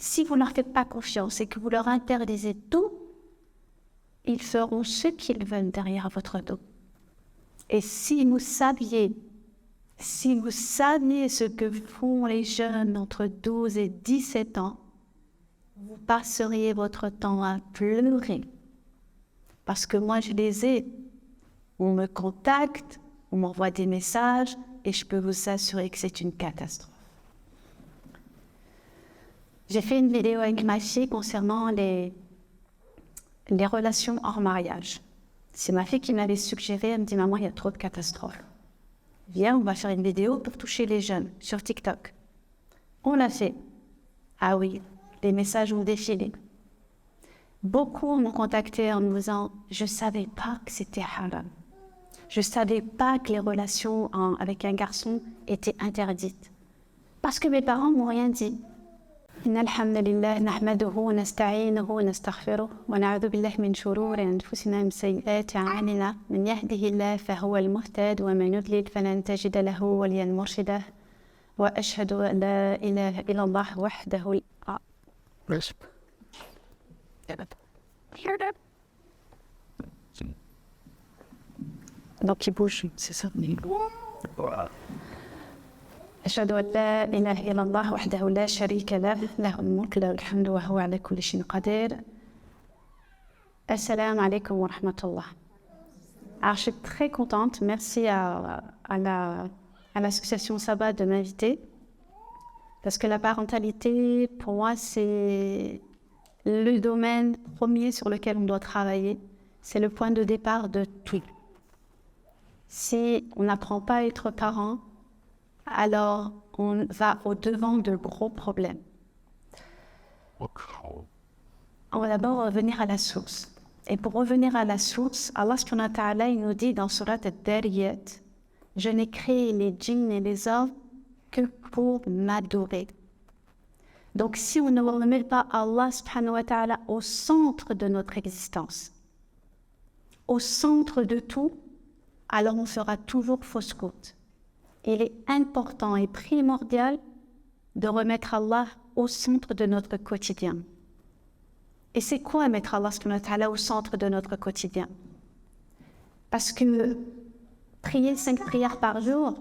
Si vous ne leur faites pas confiance et que vous leur interdisez tout, ils feront ce qu'ils veulent derrière votre dos. Et si vous saviez ce que font les jeunes entre 12 et 17 ans, vous passeriez votre temps à pleurer. Parce que moi, je les ai. On me contacte, on m'envoie des messages et je peux vous assurer que c'est une catastrophe. J'ai fait une vidéo avec ma fille concernant les relations hors mariage. C'est ma fille qui m'avait suggéré, elle me dit « Maman, il y a trop de catastrophes. Viens, on va faire une vidéo pour toucher les jeunes sur TikTok. » On l'a fait. Ah oui, les messages ont défilé. Beaucoup m'ont contacté en me disant « Je ne savais pas que c'était haram. Je ne savais pas que les relations avec un garçon étaient interdites. » Parce que mes parents ne m'ont rien dit. إن الحمد لله نحمده ونستعينه ونستغفره ونعوذ بالله من شرور أنفسنا ومن سيئات أعمالنا من يهده الله فهو المهتد ومن يضلل فلن تجد له وليا مرشدا وأشهد أن لا إله إلا الله وحده Donc il bouge, c'est ça. أشهد أن لا إله إلا الله وحده لا شريك له له الملك له الحمد وهو على كل شيء قدير. Assalamu alaikum wa rahmatullah. Alors je suis très contente, merci à l'association Sabah de m'inviter, parce que la parentalité, pour moi, c'est le domaine premier sur lequel on doit travailler. C'est le point de départ de tout. Si on n'apprend pas à être parent, alors on va au-devant de gros problèmes. On va d'abord revenir à la source. Et pour revenir à la source, Allah subhanahu wa ta'ala il nous dit dans Surat Ad-Dariyat, « Je n'ai créé les djinns et les hommes que pour m'adorer. » Donc si on ne remet pas Allah subhanahu wa ta'ala au centre de notre existence, au centre de tout, alors on fera toujours fausse route. Il est important et primordial de remettre Allah au centre de notre quotidien. Et c'est quoi mettre Allah subhanahu wa ta'ala au centre de notre quotidien? Parce que prier 5 prières par jour,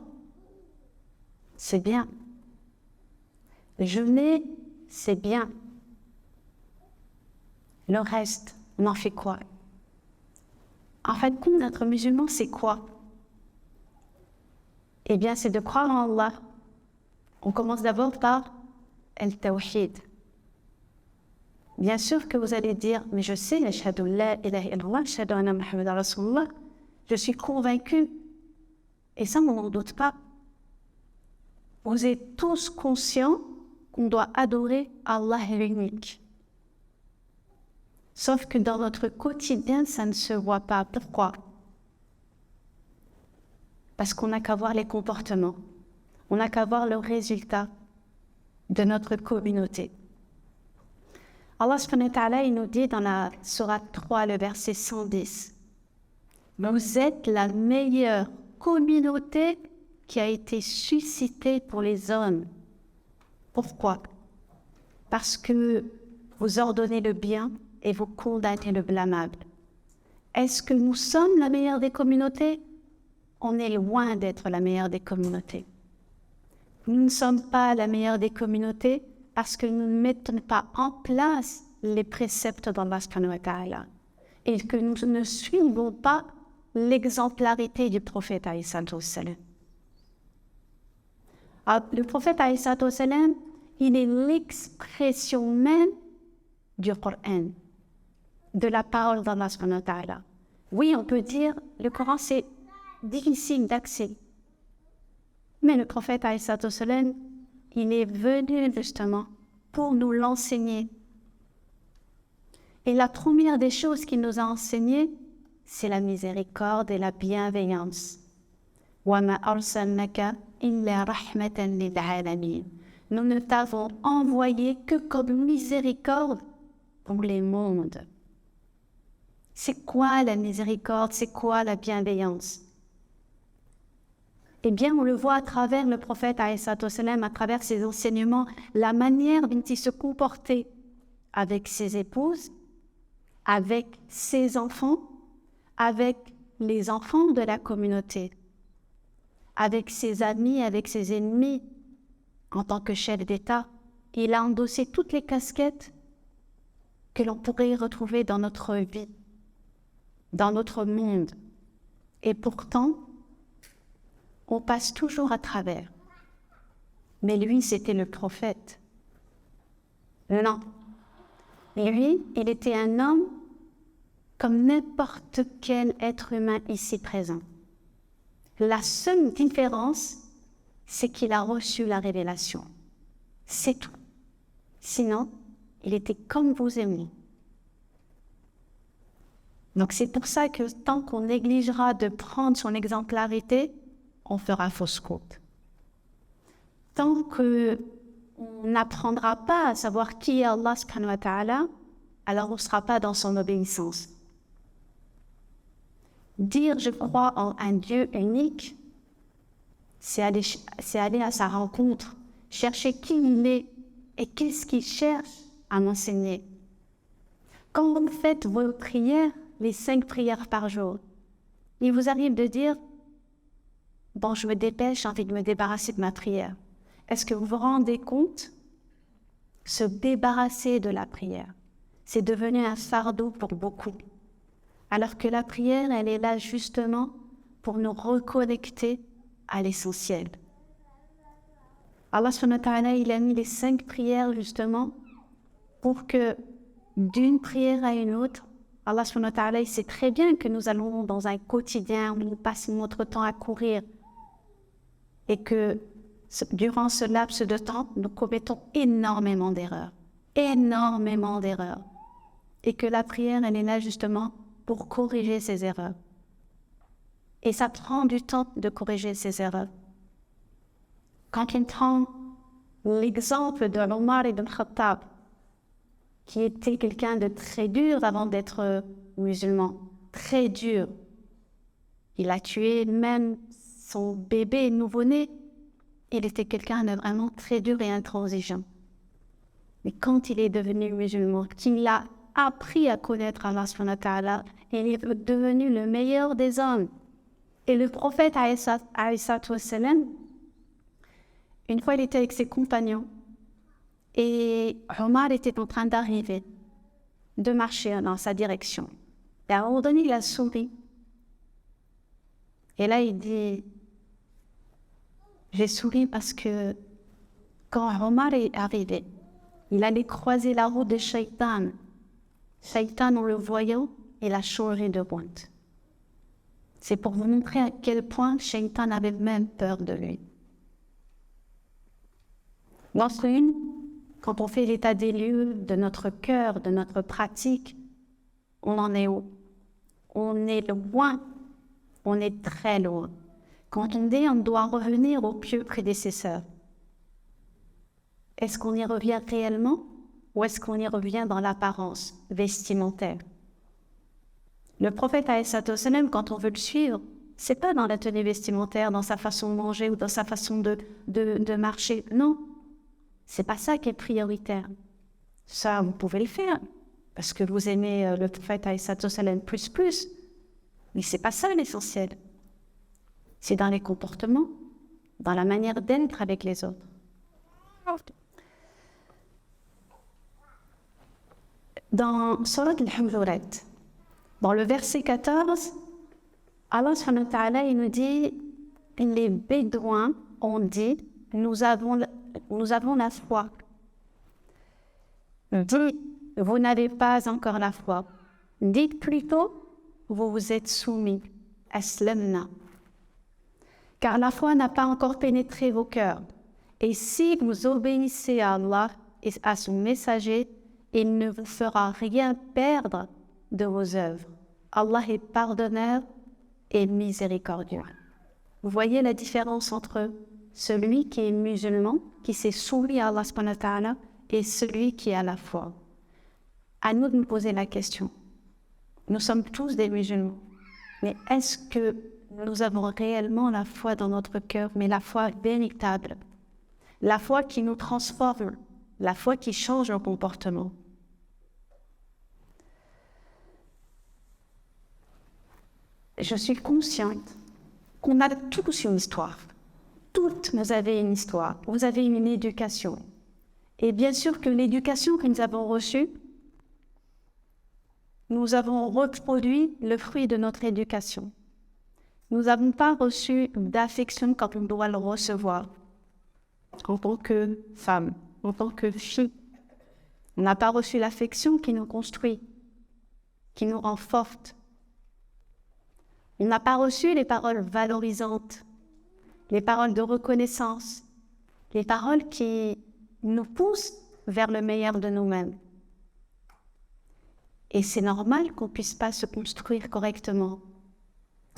c'est bien. Jeûner, c'est bien. Le reste, on en fait quoi? En fait, pour notre musulman, c'est quoi? Eh bien, c'est de croire en Allah. On commence d'abord par Al-Tawhid. Bien sûr que vous allez dire, mais je sais, Ashhadu la ilaha illallah, Ashhadu anna Muhammadan Rasulullah, je suis convaincu. Et ça, on n'en doute pas. Vous êtes tous conscients qu'on doit adorer Allah l'unique. Sauf que dans notre quotidien, ça ne se voit pas. Pourquoi? Parce qu'on n'a qu'à voir les comportements. On n'a qu'à voir le résultat de notre communauté. Allah subhanahu wa ta'ala, il nous dit dans la sourate 3, le verset 110, « Vous êtes la meilleure communauté qui a été suscitée pour les hommes. » Pourquoi? Parce que vous ordonnez le bien et vous condamnez le blâmable. Est-ce que nous sommes la meilleure des communautés? On est loin d'être la meilleure des communautés. Nous ne sommes pas la meilleure des communautés parce que nous ne mettons pas en place les préceptes d'Allah subhanahu wa ta'ala et que nous ne suivons pas l'exemplarité du prophète alayhi salatu wassalam. Le prophète alayhi salatu wassalam, il est l'expression même du Coran, de la parole d'Allah subhanahu wa ta'ala. Oui, on peut dire, le Coran c'est difficile d'accès. Mais le prophète alayhi salatu wassalam, il est venu justement pour nous l'enseigner. Et la première des choses qu'il nous a enseignées, c'est la miséricorde et la bienveillance. وَمَا أَرْسَلْنَكَ إِلَّا رَحْمَةً لِلْعَالَمِينَ. Nous ne t'avons envoyé que comme miséricorde pour les mondes. C'est quoi la miséricorde? C'est quoi la bienveillance? Eh bien, on le voit à travers le prophète, alayhi salatu wassalam, à travers ses enseignements, la manière dont il se comportait avec ses épouses, avec ses enfants, avec les enfants de la communauté, avec ses amis, avec ses ennemis. En tant que chef d'État, il a endossé toutes les casquettes que l'on pourrait retrouver dans notre vie, dans notre monde. Et pourtant, on passe toujours à travers. Mais lui, c'était le prophète. Non. Lui, il était un homme comme n'importe quel être humain ici présent. La seule différence, c'est qu'il a reçu la révélation. C'est tout. Sinon, il était comme vous et moi. Donc c'est pour ça que tant qu'on négligera de prendre son exemplarité, on fera fausse route. Tant qu'on n'apprendra pas à savoir qui est Allah subhanahu wa ta'ala, alors on ne sera pas dans son obéissance. Dire je crois en un Dieu unique, c'est aller à sa rencontre, chercher qui il est et qu'est-ce qu'il cherche à m'enseigner. Quand vous faites vos prières, les 5 prières par jour, il vous arrive de dire « Bon, je me dépêche, j'ai envie de me débarrasser de ma prière. » Est-ce que vous vous rendez compte? Se débarrasser de la prière, c'est devenu un fardeau pour beaucoup. Alors que la prière, elle est là justement pour nous reconnecter à l'essentiel. Allah subhanahu wa ta'ala, il a mis les 5 prières justement pour que d'une prière à une autre, Allah subhanahu wa ta'ala, il sait très bien que nous allons dans un quotidien où nous passons notre temps à courir et que durant ce laps de temps, nous commettons énormément d'erreurs. Et que la prière, elle est là justement pour corriger ces erreurs. Et ça prend du temps de corriger ces erreurs. Quand on prend l'exemple de Omar ibn Khattab, qui était quelqu'un de très dur avant d'être musulman, très dur. Il a tué même son bébé nouveau-né. Il était quelqu'un de vraiment très dur et intransigeant. Mais quand il est devenu musulman, qu'il a appris à connaître Allah subhanahu wa ta'ala, il est devenu le meilleur des hommes. Et le prophète, alayhi salatu wassalam, une fois il était avec ses compagnons, et Omar était en train d'arriver, de marcher dans sa direction. Et à un moment donné, il a souri. Et là, il dit, j'ai souri parce que quand Omar est arrivé, il allait croiser la route de Shaitan. Shaitan, en le voyant, il a changé de route. C'est pour vous montrer à quel point Shaitan avait même peur de lui. Dans quand on fait l'état des lieux de notre cœur, de notre pratique, on en est où? On est loin, on est très loin. Quand on dit on doit revenir aux pieux prédécesseurs, est-ce qu'on y revient réellement ou est-ce qu'on y revient dans l'apparence vestimentaire? Le prophète, alayhi salatu wassalam, quand on veut le suivre, c'est pas dans la tenue vestimentaire, dans sa façon de manger ou dans sa façon de marcher. Non, c'est pas ça qui est prioritaire. Ça, vous pouvez le faire parce que vous aimez le prophète, alayhi salatu wassalam, plus. Mais c'est pas ça l'essentiel. C'est dans les comportements, dans la manière d'être avec les autres. Dans Surat al-Hujurat, dans le verset 14, Allah subhanahu wa ta'ala, il nous dit, les Bédouins ont dit, nous avons la foi. Dites, vous n'avez pas encore la foi. Dites plutôt, vous vous êtes soumis. Aslamna. Car la foi n'a pas encore pénétré vos cœurs. Et si vous obéissez à Allah et à son messager, il ne vous fera rien perdre de vos œuvres. Allah est pardonneur et miséricordieux. Vous voyez la différence entre celui qui est musulman, qui s'est soumis à Allah subhanahu wa ta'ala, et celui qui a la foi. À nous de nous poser la question. Nous sommes tous des musulmans, mais est-ce que nous avons réellement la foi dans notre cœur, mais la foi véritable, la foi qui nous transforme, la foi qui change nos comportements. Je suis consciente qu'on a tous une histoire. Toutes vous avez une histoire, vous avez une éducation. Et bien sûr que l'éducation que nous avons reçue, nous avons reproduit le fruit de notre éducation. Nous n'avons pas reçu d'affection quand on doit le recevoir. En tant que femme, en tant que fille, on n'a pas reçu l'affection qui nous construit, qui nous rend forte. On n'a pas reçu les paroles valorisantes, les paroles de reconnaissance, les paroles qui nous poussent vers le meilleur de nous-mêmes. Et c'est normal qu'on ne puisse pas se construire correctement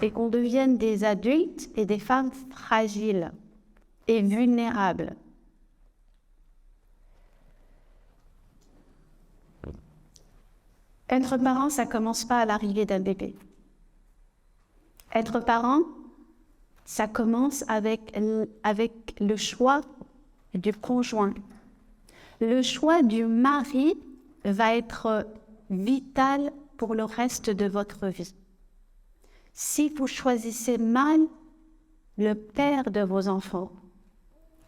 et qu'on devienne des adultes et des femmes fragiles et vulnérables. Être parent, ça ne commence pas à l'arrivée d'un bébé. Être parent, ça commence avec le choix du conjoint. Le choix du mari va être vital pour le reste de votre vie. Si vous choisissez mal le père de vos enfants,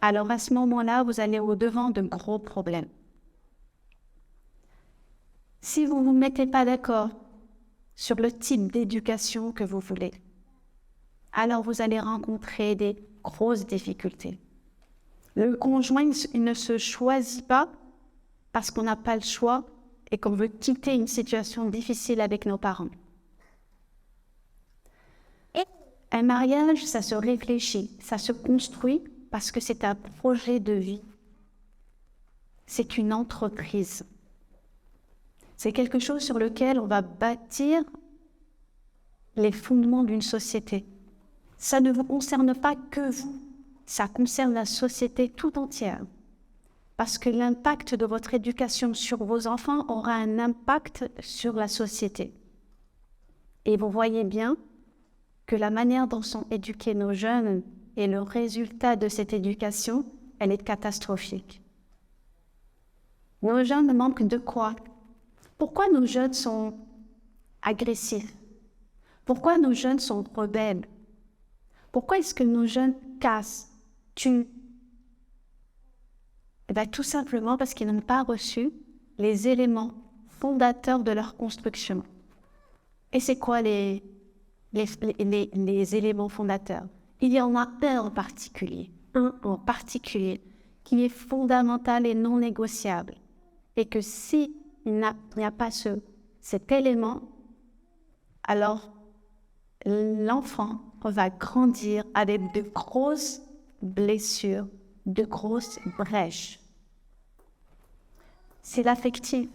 alors à ce moment-là, vous allez au-devant de gros problèmes. Si vous ne vous mettez pas d'accord sur le type d'éducation que vous voulez, alors vous allez rencontrer des grosses difficultés. Le conjoint il ne se choisit pas parce qu'on n'a pas le choix et qu'on veut quitter une situation difficile avec nos parents. Et un mariage, ça se réfléchit, ça se construit parce que c'est un projet de vie. C'est une entreprise. C'est quelque chose sur lequel on va bâtir les fondements d'une société. Ça ne vous concerne pas que vous, ça concerne la société tout entière. Parce que l'impact de votre éducation sur vos enfants aura un impact sur la société. Et vous voyez bien que la manière dont sont éduqués nos jeunes et le résultat de cette éducation, elle est catastrophique. Nos jeunes manquent de quoi? Pourquoi nos jeunes sont agressifs? Pourquoi nos jeunes sont rebelles? Pourquoi est-ce que nos jeunes cassent, tuent? Eh bien, tout simplement parce qu'ils n'ont pas reçu les éléments fondateurs de leur construction. Et c'est quoi les éléments fondateurs? Il y en a un en particulier, qui est fondamental et non négociable. Et que s'il n'y a pas cet élément, alors l'enfant va grandir avec de grosses blessures, de grosses brèches. C'est l'affectif.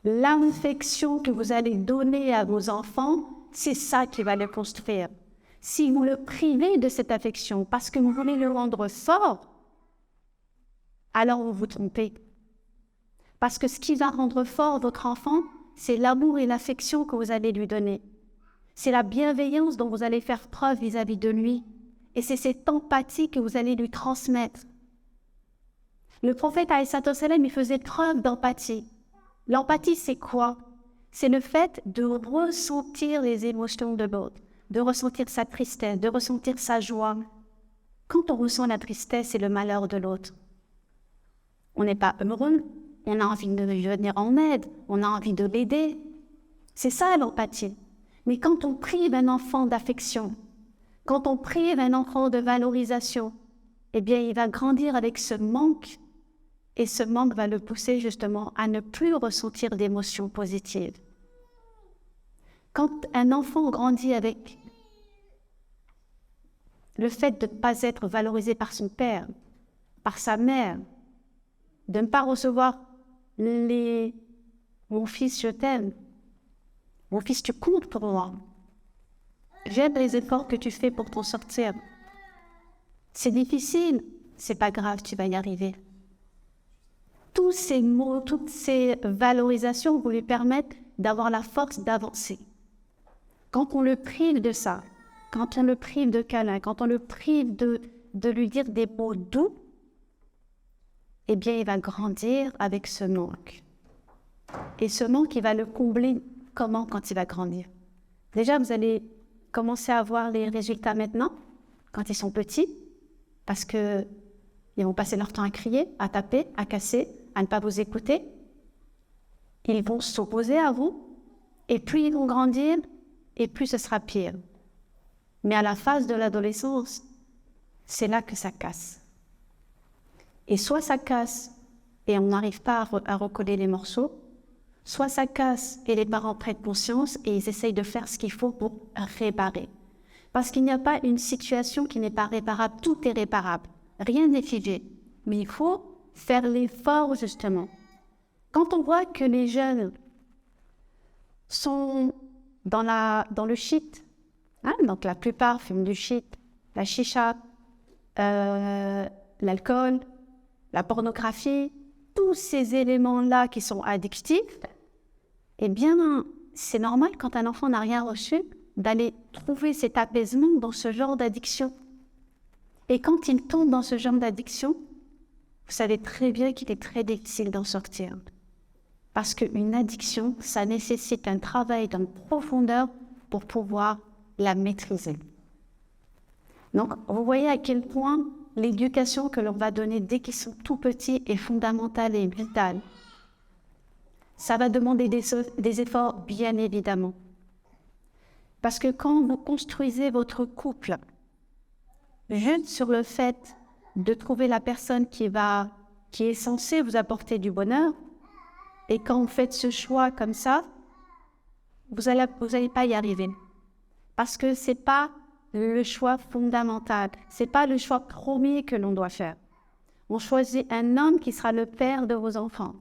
L'affection que vous allez donner à vos enfants, c'est ça qui va les construire. Si vous le privez de cette affection parce que vous voulez le rendre fort, alors vous vous trompez. Parce que ce qui va rendre fort votre enfant, c'est l'amour et l'affection que vous allez lui donner. C'est la bienveillance dont vous allez faire preuve vis-à-vis de lui. Et c'est cette empathie que vous allez lui transmettre. Le prophète alayhi salam, il faisait preuve d'empathie. L'empathie, c'est quoi? C'est le fait de ressentir les émotions de l'autre, de ressentir sa tristesse, de ressentir sa joie. Quand on ressent la tristesse et le malheur de l'autre, on n'est pas heureux, on a envie de lui venir en aide, on a envie de l'aider. C'est ça l'empathie. Mais quand on prive un enfant d'affection, quand on prive un enfant de valorisation, eh bien, il va grandir avec ce manque. Et ce manque va le pousser justement à ne plus ressentir d'émotions positives. Quand un enfant grandit avec le fait de ne pas être valorisé par son père, par sa mère, de ne pas recevoir les « mon fils, je t'aime »,« mon fils, tu comptes pour moi », j'aime les efforts que tu fais pour t'en sortir. C'est difficile, c'est pas grave, tu vas y arriver. Tous ces mots, toutes ces valorisations vous lui permettent d'avoir la force d'avancer. Quand on le prive de ça, quand on le prive de câlin, quand on le prive de lui dire des mots doux, eh bien, il va grandir avec ce manque. Et ce manque, il va le combler comment quand il va grandir? Déjà, vous allez commencer à voir les résultats maintenant, quand ils sont petits, parce qu'ils vont passer leur temps à crier, à taper, à casser, à ne pas vous écouter. Ils vont s'opposer à vous, et plus ils vont grandir, et plus ce sera pire. Mais à la phase de l'adolescence, c'est là que ça casse. Et soit ça casse et on n'arrive pas à recoller les morceaux, soit ça casse et les parents prennent conscience et ils essayent de faire ce qu'il faut pour réparer. Parce qu'il n'y a pas une situation qui n'est pas réparable, tout est réparable, rien n'est figé. Mais il faut faire l'effort justement. Quand on voit que les jeunes sont dans le shit, donc la plupart fument du shit, la chicha, l'alcool, la pornographie, tous ces éléments-là qui sont addictifs, eh bien, c'est normal quand un enfant n'a rien reçu d'aller trouver cet apaisement dans ce genre d'addiction. Et quand il tombe dans ce genre d'addiction, vous savez très bien qu'il est très difficile d'en sortir. Parce qu'une addiction, ça nécessite un travail dans profondeur pour pouvoir la maîtriser. Donc, vous voyez à quel point l'éducation que l'on va donner dès qu'ils sont tout petits est fondamentale et vitale. Ça va demander des efforts, bien évidemment. Parce que quand vous construisez votre couple, juste sur le fait de trouver la personne qui est censée vous apporter du bonheur, et quand vous faites ce choix comme ça, vous allez pas y arriver. Parce que c'est pas le choix fondamental, c'est pas le choix premier que l'on doit faire. On choisit un homme qui sera le père de vos enfants.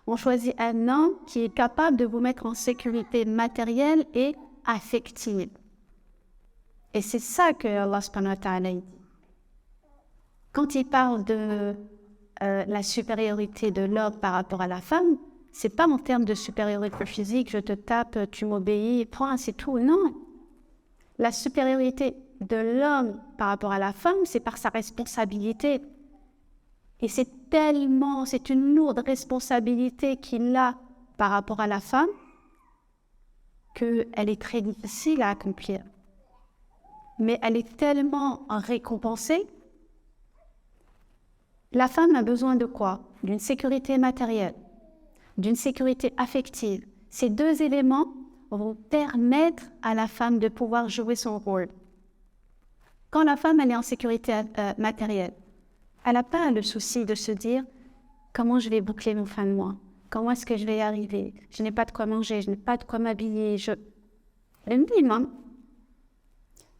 On choisit un homme qui est capable de vous mettre en sécurité matérielle et affective. Et c'est ça que Allah subhanahu wa ta'ala dit. Quand il parle de la supériorité de l'homme par rapport à la femme, c'est pas en termes de supériorité physique, je te tape, tu m'obéis, point, c'est tout, non. La supériorité de l'homme par rapport à la femme, c'est par sa responsabilité. Et c'est une lourde responsabilité qu'il a par rapport à la femme qu'elle est très difficile à accomplir. Mais elle est tellement récompensée. La femme a besoin de quoi? D'une sécurité matérielle, d'une sécurité affective. Ces deux éléments vont permettre à la femme de pouvoir jouer son rôle. Quand la femme elle est en sécurité matérielle, elle n'a pas le souci de se dire « Comment je vais boucler mon fin de mois? Comment est-ce que je vais y arriver? Je n'ai pas de quoi manger, je n'ai pas de quoi m'habiller. » Elle me dit non.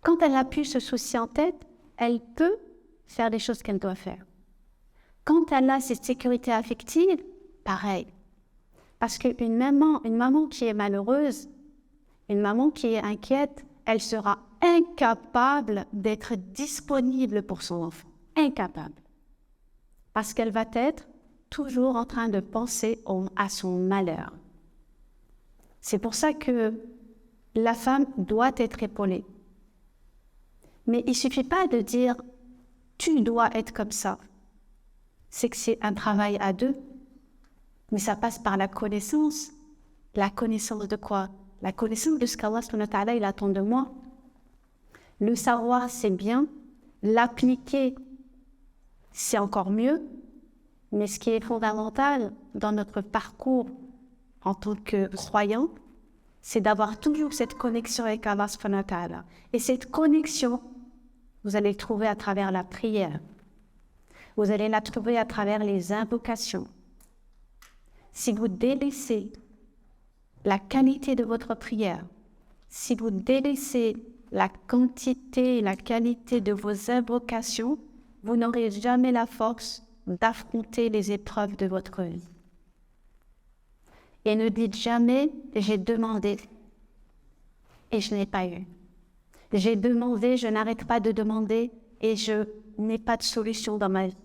Quand elle a plus ce souci en tête, elle peut faire les choses qu'elle doit faire. Quand elle a cette sécurité affective, pareil. Parce qu'une maman qui est malheureuse, une maman qui est inquiète, elle sera incapable d'être disponible pour son enfant. Incapable. Parce qu'elle va être toujours en train de penser à son malheur. C'est pour ça que la femme doit être épaulée. Mais il ne suffit pas de dire « tu dois être comme ça ». C'est que c'est un travail à deux. Mais ça passe par la connaissance. La connaissance de quoi? La connaissance de ce qu'Allah subhanahu wa ta'ala il attend de moi. Le savoir, c'est bien. L'appliquer, c'est encore mieux. Mais ce qui est fondamental dans notre parcours en tant que croyant, c'est d'avoir toujours cette connexion avec Allah subhanahu wa ta'ala. Et cette connexion, vous allez la trouver à travers la prière. Vous allez la trouver à travers les invocations. Si vous délaissez la qualité de votre prière, si vous délaissez la quantité et la qualité de vos invocations, vous n'aurez jamais la force d'affronter les épreuves de votre vie. Et ne dites jamais « j'ai demandé et je n'ai pas eu ». J'ai demandé, je n'arrête pas de demander et je n'ai pas de solution dans ma vie.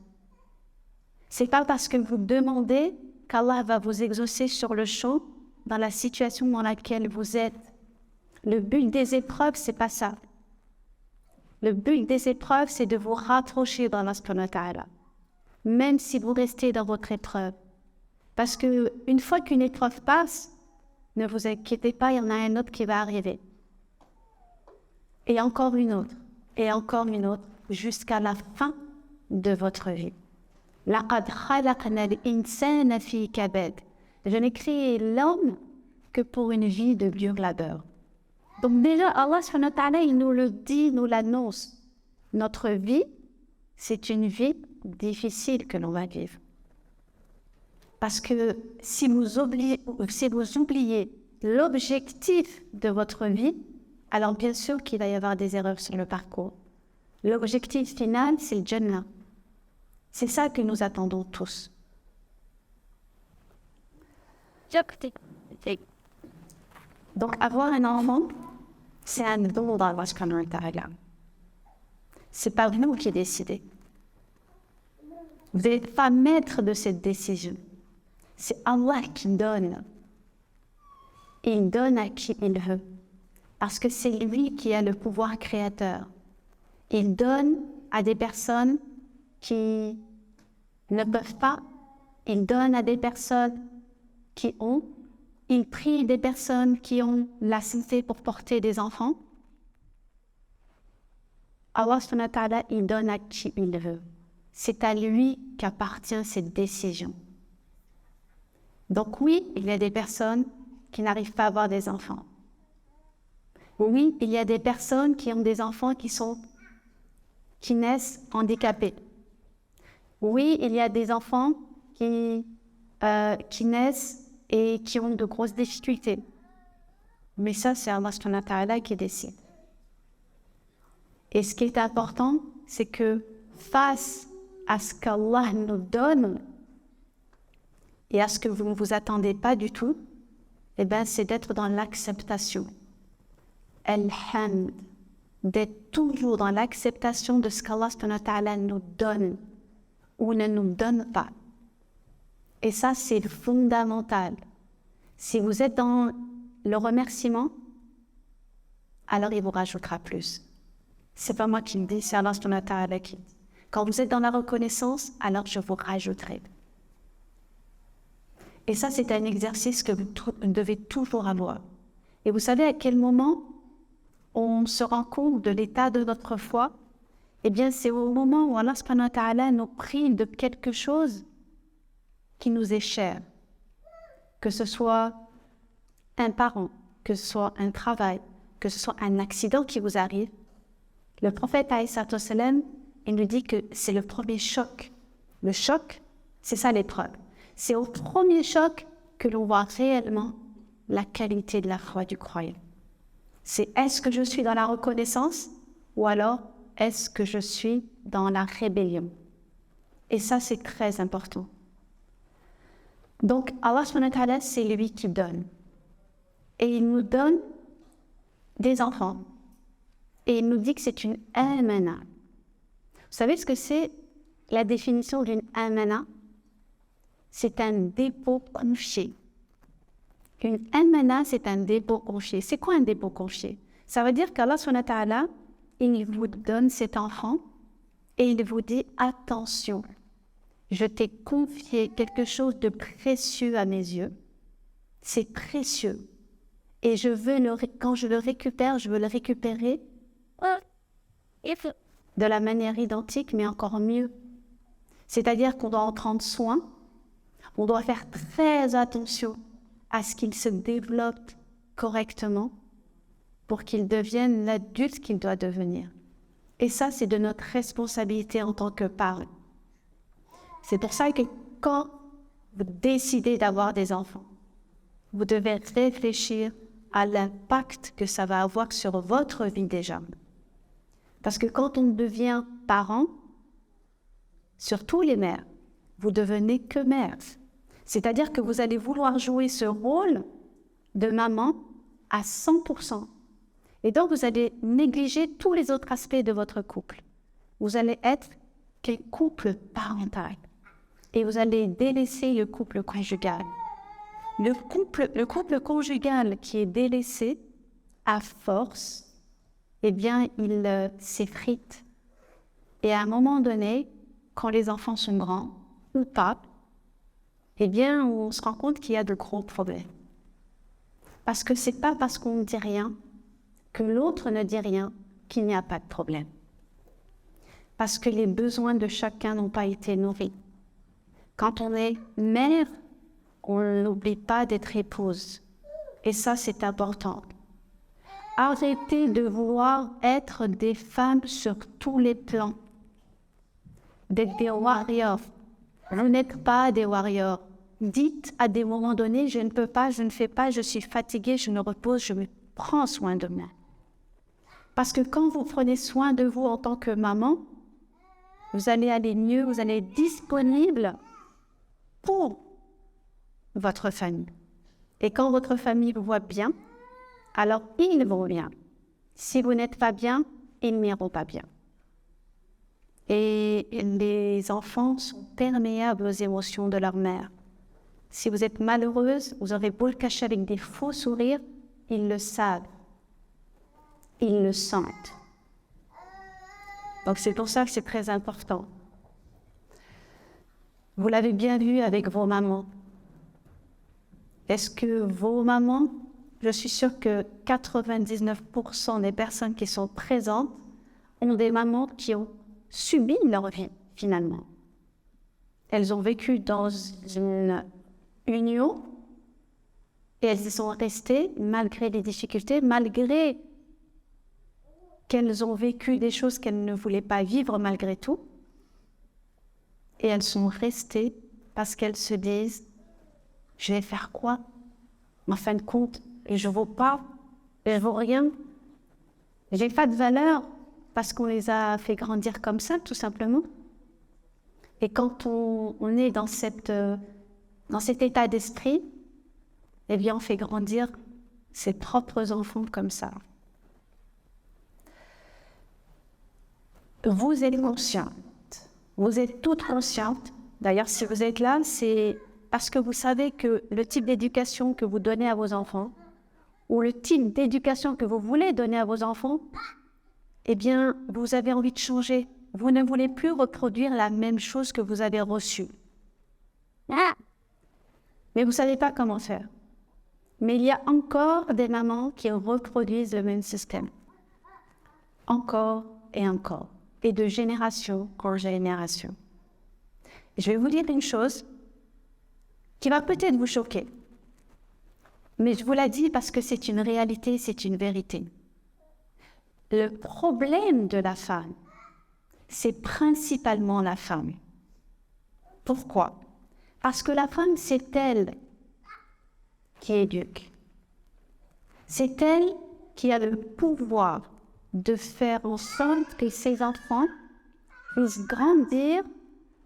C'est pas parce que vous demandez qu'Allah va vous exaucer sur le champ dans la situation dans laquelle vous êtes. Le but des épreuves, c'est pas ça. Le but des épreuves, c'est de vous rapprocher d'Allah subhanahu wa ta'ala, même si vous restez dans votre épreuve. Parce qu'une fois qu'une épreuve passe, ne vous inquiétez pas, il y en a un autre qui va arriver. Et encore une autre, jusqu'à la fin de votre vie. لَقَدْ خَلَقْنَا الْإِنسَانَ فِي كَبَدٍ. Je n'ai créé l'homme que pour une vie de dur labeur. Donc déjà, Allah subhanahu wa ta'ala, il nous le dit, nous l'annonce. Notre vie, c'est une vie difficile que l'on va vivre. Parce que si vous oubliez l'objectif de votre vie, alors bien sûr qu'il va y avoir des erreurs sur le parcours. L'objectif final, c'est le Jannah. C'est ça que nous attendons tous. Donc avoir un enfant, c'est un don d'Allah subhanahu wa ta'ala. C'est pas vous qui décidez. Vous n'êtes pas maître de cette décision. C'est Allah qui donne. Il donne à qui il veut. Parce que c'est lui qui a le pouvoir créateur. Il donne à des personnes qui ne peuvent pas. Il donne à des personnes qui ont. Il prie des personnes qui ont la santé pour porter des enfants. Allah subhanahu wa ta'ala, il donne à qui il veut. C'est à lui qu'appartient cette décision. Donc oui, il y a des personnes qui n'arrivent pas à avoir des enfants. Oui, il y a des personnes qui ont des enfants qui naissent handicapés. Oui, il y a des enfants qui naissent et qui ont de grosses difficultés. Mais ça, c'est Allah subhanahu wa ta'ala qui décide. Et ce qui est important, c'est que face à ce qu'Allah nous donne et à ce que vous ne vous attendez pas du tout, eh bien, c'est d'être dans l'acceptation. Al-hamd, d'être toujours dans l'acceptation de ce qu'Allah subhanahu wa ta'ala nous donne ou ne nous donne pas. Et ça, c'est fondamental. Si vous êtes dans le remerciement, alors il vous rajoutera plus. C'est pas moi qui le dis, c'est Allah subhanahu wa ta'ala qui le dit. Quand vous êtes dans la reconnaissance, alors je vous rajouterai. Et ça, c'est un exercice que vous devez toujours avoir. Et vous savez à quel moment on se rend compte de l'état de notre foi? Eh bien, c'est au moment où Allah subhanahu wa ta'ala nous prive de quelque chose qui nous est cher. Que ce soit un parent, que ce soit un travail, que ce soit un accident qui vous arrive. Le prophète alayhi salatu wassalam, il nous dit que c'est le premier choc. Le choc, c'est ça l'épreuve. C'est au premier choc que l'on voit réellement la qualité de la foi du croyant. C'est est-ce que je suis dans la reconnaissance ou alors est-ce que je suis dans la rébellion? Et ça, c'est très important. Donc, Allah subhanahu wa ta'ala, c'est lui qui donne. Et il nous donne des enfants. Et il nous dit que c'est une amana. Vous savez ce que c'est la définition d'une amana? C'est un dépôt confié. Une amana, c'est un dépôt confié. C'est quoi un dépôt confié? Ça veut dire qu'Allah subhanahu wa ta'ala, il vous donne cet enfant et il vous dit attention, je t'ai confié quelque chose de précieux à mes yeux. C'est précieux. Et quand je le récupère, je veux le récupérer de la manière identique, mais encore mieux. C'est-à-dire qu'on doit en prendre soin, on doit faire très attention à ce qu'il se développe correctement pour qu'il devienne l'adulte qu'il doit devenir. Et ça, c'est de notre responsabilité en tant que parents. C'est pour ça que quand vous décidez d'avoir des enfants, vous devez réfléchir à l'impact que ça va avoir sur votre vie déjà. Parce que quand on devient parent, surtout les mères, vous devenez que mère. C'est-à-dire que vous allez vouloir jouer ce rôle de maman à 100%. Et donc, vous allez négliger tous les autres aspects de votre couple. Vous allez être qu'un couple parental. Et vous allez délaisser le couple conjugal. Le couple conjugal qui est délaissé, à force, eh bien, il s'effrite. Et à un moment donné, quand les enfants sont grands, ou pas, eh bien, on se rend compte qu'il y a de gros problèmes. Parce que c'est pas parce qu'on ne dit rien, que l'autre ne dit rien, qu'il n'y a pas de problème. Parce que les besoins de chacun n'ont pas été nourris. Quand on est mère, on n'oublie pas d'être épouse. Et ça, c'est important. Arrêtez de vouloir être des femmes sur tous les plans. D'être des warriors. Vous n'êtes pas des warriors. Dites à des moments donnés, je ne peux pas, je ne fais pas, je suis fatiguée, je me repose, je me prends soin de moi. Parce que quand vous prenez soin de vous en tant que maman, vous allez aller mieux, vous allez être disponible pour votre famille. Et quand votre famille vous voit bien, alors ils vont bien. Si vous n'êtes pas bien, ils n'iront pas bien. Et les enfants sont perméables aux émotions de leur mère. Si vous êtes malheureuse, vous aurez beau le cacher avec des faux sourires, ils le savent. Ils le sentent. Donc c'est pour ça que c'est très important. Vous l'avez bien vu avec vos mamans. Est-ce que vos mamans, je suis sûre que 99% des personnes qui sont présentes ont des mamans qui ont subi leur vie, finalement. Elles ont vécu dans une union et elles y sont restées malgré les difficultés, malgré qu'elles ont vécu des choses qu'elles ne voulaient pas vivre malgré tout. Et elles sont restées parce qu'elles se disent « Je vais faire quoi? En fin de compte, je ne vaux pas, je ne vaux rien. Je n'ai pas de valeur parce qu'on les a fait grandir comme ça, tout simplement. » Et quand on est dans cet état d'esprit, eh bien, on fait grandir ses propres enfants comme ça. Vous êtes consciente, vous êtes toutes conscientes. D'ailleurs, si vous êtes là, c'est parce que vous savez que le type d'éducation que vous donnez à vos enfants, ou le type d'éducation que vous voulez donner à vos enfants, eh bien, vous avez envie de changer. Vous ne voulez plus reproduire la même chose que vous avez reçue. Mais vous ne savez pas comment faire. Mais il y a encore des mamans qui reproduisent le même système. Encore et encore. Et de génération en génération. Je vais vous dire une chose qui va peut-être vous choquer. Mais je vous la dis parce que c'est une réalité, c'est une vérité. Le problème de la femme, c'est principalement la femme. Pourquoi? Parce que la femme, c'est elle qui éduque. C'est elle qui a le pouvoir de faire en sorte que ses enfants puissent grandir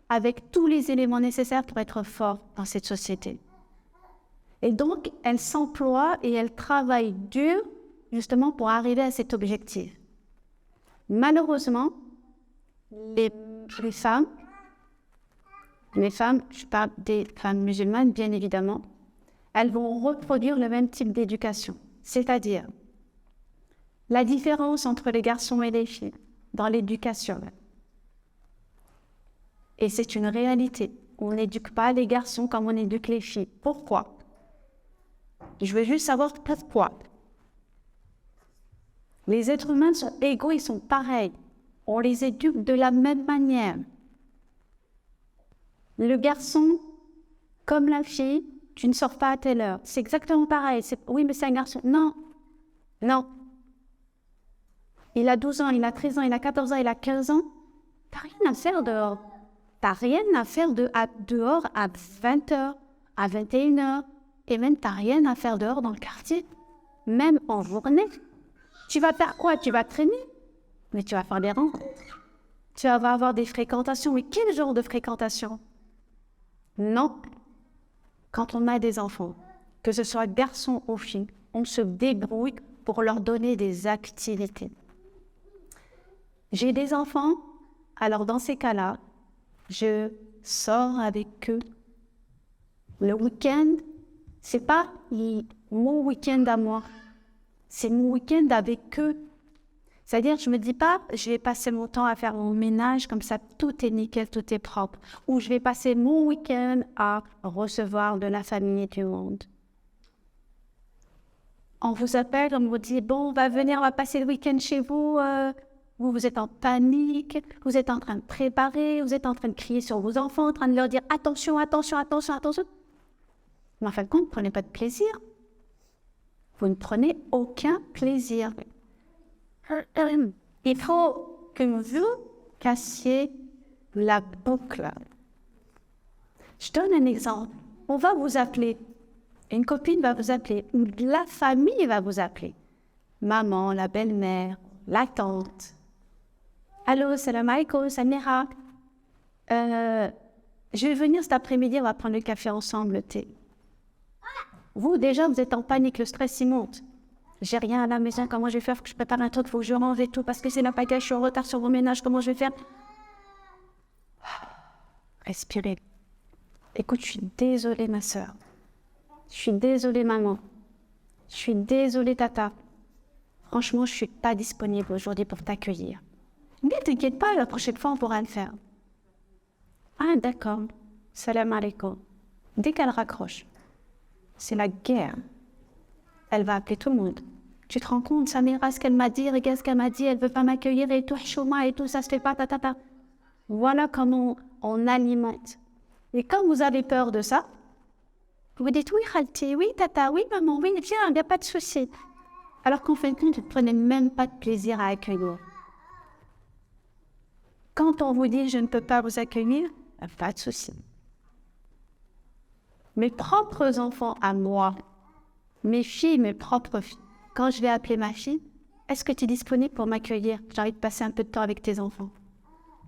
avec tous les éléments nécessaires pour être forts dans cette société. Et donc, elle s'emploie et elle travaille dur justement pour arriver à cet objectif. Malheureusement, les femmes, je parle des femmes musulmanes bien évidemment, elles vont reproduire le même type d'éducation. C'est-à-dire, la différence entre les garçons et les filles dans l'éducation. Et c'est une réalité. On n'éduque pas les garçons comme on éduque les filles. Pourquoi? Je veux juste savoir pourquoi. Les êtres humains sont égaux, ils sont pareils. On les éduque de la même manière. Le garçon, comme la fille, tu ne sors pas à telle heure. C'est exactement pareil. Oui, mais c'est un garçon. Non. Non. Il a 12 ans, il a 13 ans, il a 14 ans, il a 15 ans. T'as rien à faire dehors. T'as rien à faire dehors à 20h, à 21h. Et même, t'as rien à faire dehors dans le quartier. Même en journée. Tu vas faire quoi? Tu vas traîner? Mais tu vas faire des rencontres. Tu vas avoir des fréquentations. Mais quel genre de fréquentation? Non. Quand on a des enfants, que ce soit garçons ou filles, on se débrouille pour leur donner des activités. J'ai des enfants, alors dans ces cas-là, je sors avec eux. Le week-end, c'est pas mon week-end à moi, c'est mon week-end avec eux. C'est-à-dire, je ne me dis pas, je vais passer mon temps à faire mon ménage, comme ça, tout est nickel, tout est propre. Ou je vais passer mon week-end à recevoir de la famille et du monde. On vous appelle, on vous dit, bon, on va venir, on va passer le week-end chez vous. Vous êtes en panique, vous êtes en train de préparer, vous êtes en train de crier sur vos enfants, en train de leur dire, attention, attention, attention, attention. Mais en fin de compte, vous ne prenez pas de plaisir. Vous ne prenez aucun plaisir. Il faut que vous cassiez la boucle. Je donne un exemple. On va vous appeler. Une copine va vous appeler. Ou la famille va vous appeler. Maman, la belle-mère, la tante. Allô, salam alaikum, Samira. Je vais venir cet après-midi, on va prendre le café ensemble, le thé. Vous, déjà, vous êtes en panique, le stress, il monte. J'ai rien à la maison, comment je vais faire? Faut que je prépare un truc, il faut que je range et tout, parce que c'est la pagaille, je suis en retard sur vos ménages, comment je vais faire? Respirez. Écoute, je suis désolée, ma soeur. Je suis désolée, maman. Je suis désolée, tata. Franchement, je ne suis pas disponible aujourd'hui pour t'accueillir. Mais t'inquiète pas, la prochaine fois, on pourra le faire. Ah, d'accord. Salam alaikum. Dès qu'elle raccroche, c'est la guerre. Elle va appeler tout le monde. Tu te rends compte, Samira, ce qu'elle m'a dit, regarde ce qu'elle m'a dit, elle ne veut pas m'accueillir et tout, chouma et tout, ça se fait pas, ta. Voilà comment on alimente. Et quand vous avez peur de ça, vous dites oui, Khalti, oui, tata, oui, maman, oui, viens, il n'y a pas de souci. Alors qu'en fin de compte, vous ne prenez même pas de plaisir à accueillir. Quand on vous dit je ne peux pas vous accueillir, pas de souci. Mes propres enfants à moi, mes filles, mes propres filles, quand je vais appeler ma fille, est-ce que tu es disponible pour m'accueillir? J'ai envie de passer un peu de temps avec tes enfants.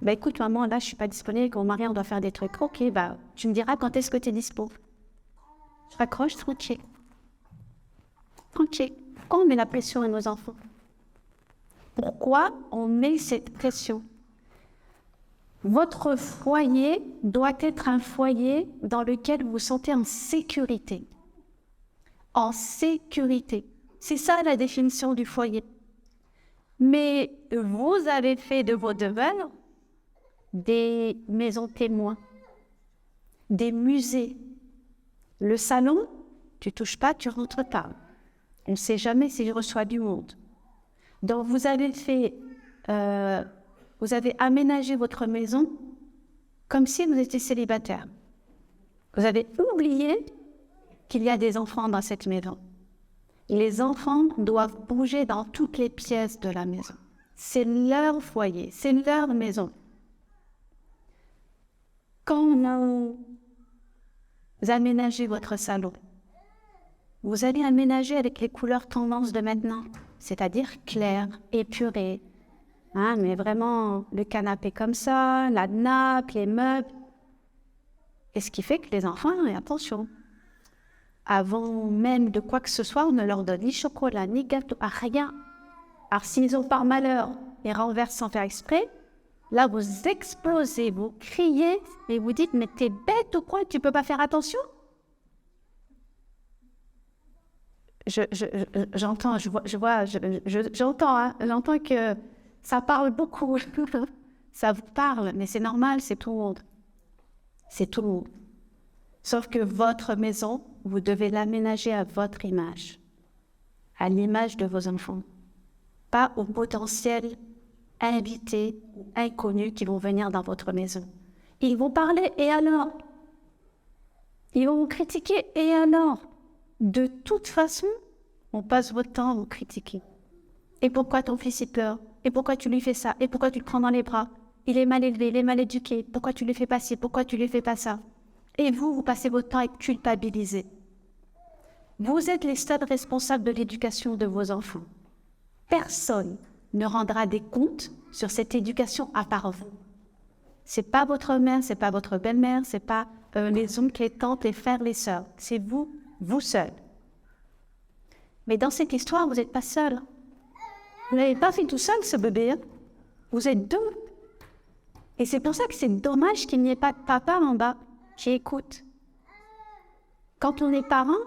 Bah écoute maman, là je suis pas disponible, avec mon mari on doit faire des trucs. Ok, bah tu me diras quand est-ce que tu es dispo. Je raccroche, tranquille. Tranquille. Pourquoi on met la pression à nos enfants? Pourquoi on met cette pression? Votre foyer doit être un foyer dans lequel vous vous sentez en sécurité. En sécurité. C'est ça la définition du foyer. Mais vous avez fait de vos devoirs des maisons témoins, des musées. Le salon, tu touches pas, tu rentres pas. On ne sait jamais si je reçois du monde. Donc vous avez aménagé votre maison comme si vous étiez célibataire. Vous avez oublié qu'il y a des enfants dans cette maison. Les enfants doivent bouger dans toutes les pièces de la maison. C'est leur foyer, c'est leur maison. Quand vous aménagez votre salon, vous allez aménager avec les couleurs tendances de maintenant, c'est-à-dire clair, épuré. Mais vraiment, le canapé comme ça, la nappe, les meubles. Et ce qui fait que les enfants, et attention, avant même de quoi que ce soit, on ne leur donne ni chocolat, ni gâteau, rien. Alors s'ils ont par malheur et renversent sans faire exprès, là vous explosez, vous criez et vous dites « Mais t'es bête ou quoi? Tu peux pas faire attention ?» J'entends, j'entends que ça parle beaucoup. Ça vous parle, mais c'est normal, c'est tout le monde. C'est tout le monde. Sauf que votre maison, vous devez l'aménager à votre image, à l'image de vos enfants, pas aux potentiels invités ou inconnus qui vont venir dans votre maison. Ils vont parler et alors? Ils vont vous critiquer et alors? De toute façon, on passe votre temps à vous critiquer. Et pourquoi ton fils il pleure? Et pourquoi tu lui fais ça? Et pourquoi tu le prends dans les bras? Il est mal élevé, il est mal éduqué. Pourquoi tu lui fais pas ci? Pourquoi tu lui fais pas ça? Et vous passez votre temps à être culpabilisé. Vous êtes les seuls responsables de l'éducation de vos enfants. Personne ne rendra des comptes sur cette éducation à part vous. C'est pas votre mère, c'est pas votre belle-mère, c'est pas les oncles, les tantes, les frères, les sœurs. C'est vous, vous seuls. Mais dans cette histoire, vous n'êtes pas seul. Vous n'avez pas fait tout seul ce bébé. Vous êtes deux. Et c'est pour ça que c'est dommage qu'il n'y ait pas de papa en bas qui écoute. Quand on est parent,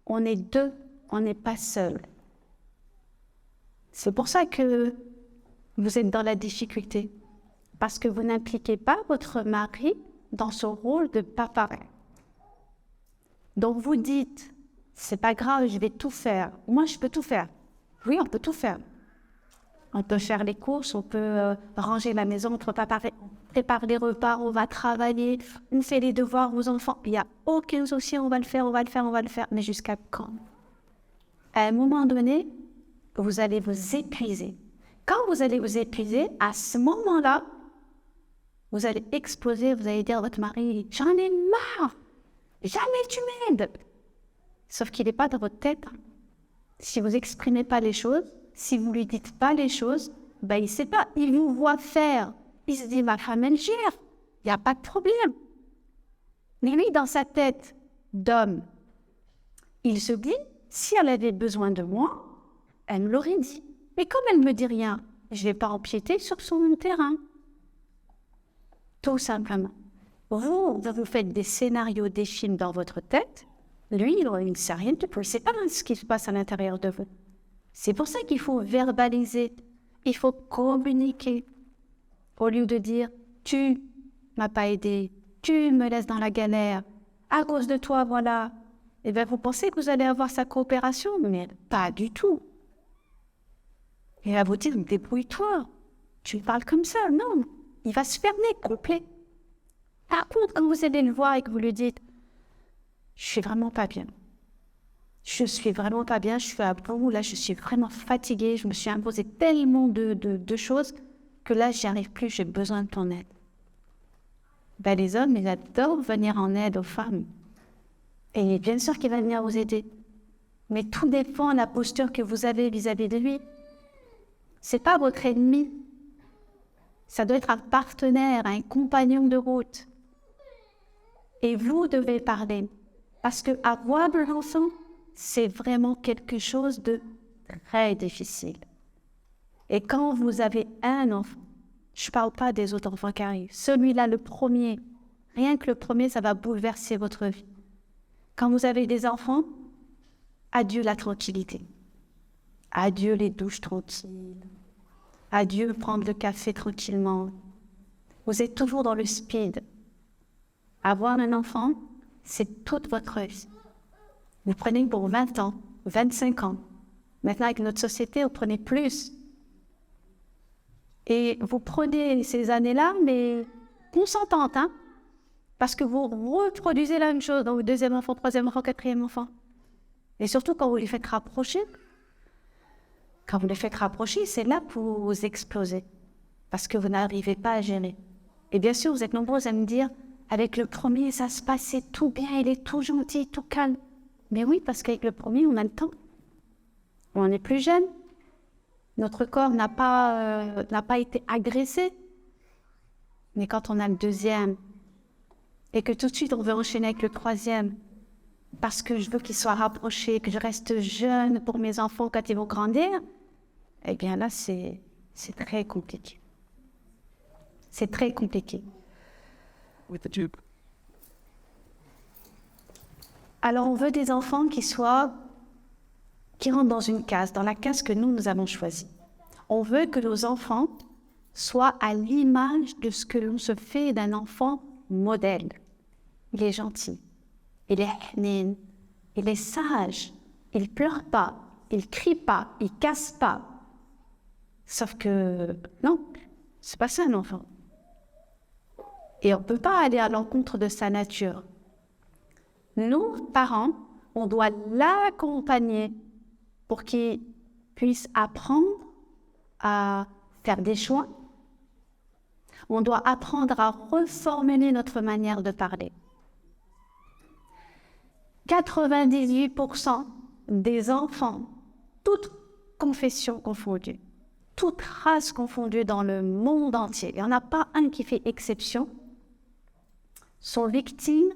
on est deux, on n'est pas seul. C'est pour ça que vous êtes dans la difficulté. Parce que vous n'impliquez pas votre mari dans son rôle de papa. Donc vous dites, c'est pas grave, je vais tout faire. Moi, je peux tout faire. Oui, on peut tout faire. On peut faire les courses, on peut ranger la maison, on peut préparer les repas, on va travailler, on fait les devoirs aux enfants. Il n'y a aucun souci, on va le faire. Mais jusqu'à quand? À un moment donné, vous allez vous épuiser. Quand vous allez vous épuiser, à ce moment-là, vous allez exploser, vous allez dire à votre mari, j'en ai marre, jamais tu m'aides. Sauf qu'il n'est pas dans votre tête. Si vous n'exprimez pas les choses, si vous ne lui dites pas les choses, ben il ne sait pas, il vous voit faire. Il se dit, ma femme, elle gère, il n'y a pas de problème. Mais lui, dans sa tête d'homme, il se dit, si elle avait besoin de moi, elle me l'aurait dit. Mais comme elle ne me dit rien, je ne vais pas empiéter sur son terrain. Tout simplement. Vous faites des scénarios, des films dans votre tête. Lui, il ne sait rien de plus. Il ne sait pas ce qui se passe à l'intérieur de vous. C'est pour ça qu'il faut verbaliser. Il faut communiquer. Au lieu de dire, tu m'as pas aidé, tu me laisses dans la galère, à cause de toi, voilà. Eh bien, vous pensez que vous allez avoir sa coopération, mais pas du tout. Il va vous dire, débrouille-toi. Tu parles comme ça, non. Il va se fermer complet. Par contre, quand vous allez le voir et que vous lui dites, je suis vraiment pas bien. Je suis vraiment pas bien, je suis à bout, là, je suis vraiment fatiguée, je me suis imposé tellement de choses que là, j'y arrive plus, j'ai besoin de ton aide. Ben, les hommes, ils adorent venir en aide aux femmes. Et bien sûr qu'il va venir vous aider. Mais tout dépend de la posture que vous avez vis-à-vis de lui. C'est pas votre ennemi. Ça doit être un partenaire, un compagnon de route. Et vous devez parler. Parce que avoir un enfant, c'est vraiment quelque chose de très difficile. Et quand vous avez un enfant, je ne parle pas des autres enfants qui arrivent, celui-là, le premier, rien que le premier, ça va bouleverser votre vie. Quand vous avez des enfants, adieu la tranquillité. Adieu les douches tranquilles. Adieu prendre le café tranquillement. Vous êtes toujours dans le speed. Avoir un enfant, c'est toute votre vie. Vous prenez pour 20 ans, 25 ans. Maintenant, avec notre société, vous prenez plus. Et vous prenez ces années-là, mais consentantes, hein? Parce que vous reproduisez la même chose dans votre deuxième enfant, troisième enfant, quatrième enfant. Et surtout quand vous les faites rapprocher. Quand vous les faites rapprocher, c'est là que vous explosez. Parce que vous n'arrivez pas à gérer. Et bien sûr, vous êtes nombreux à me dire, avec le premier, ça se passait tout bien, il est tout gentil, tout calme. Mais oui, parce qu'avec le premier, on a le temps. On est plus jeune. Notre corps n'a pas été agressé. Mais quand on a le deuxième, et que tout de suite on veut enchaîner avec le troisième, parce que je veux qu'ils soient rapprochés, que je reste jeune pour mes enfants quand ils vont grandir, eh bien là, c'est très compliqué. C'est très compliqué. With the tube. Alors, on veut des enfants qui rentrent dans une case, dans la case que nous avons choisie. On veut que nos enfants soient à l'image de ce que l'on se fait d'un enfant modèle. Il est gentil, il est hnin, il est sage, il pleure pas, il crie pas, il casse pas. Sauf que non, c'est pas ça un enfant. Et on ne peut pas aller à l'encontre de sa nature. Nous, parents, on doit l'accompagner pour qu'il puisse apprendre à faire des choix. On doit apprendre à reformuler notre manière de parler. 98% des enfants, toutes confessions confondues, toutes races confondues dans le monde entier, il n'y en a pas un qui fait exception, sont victimes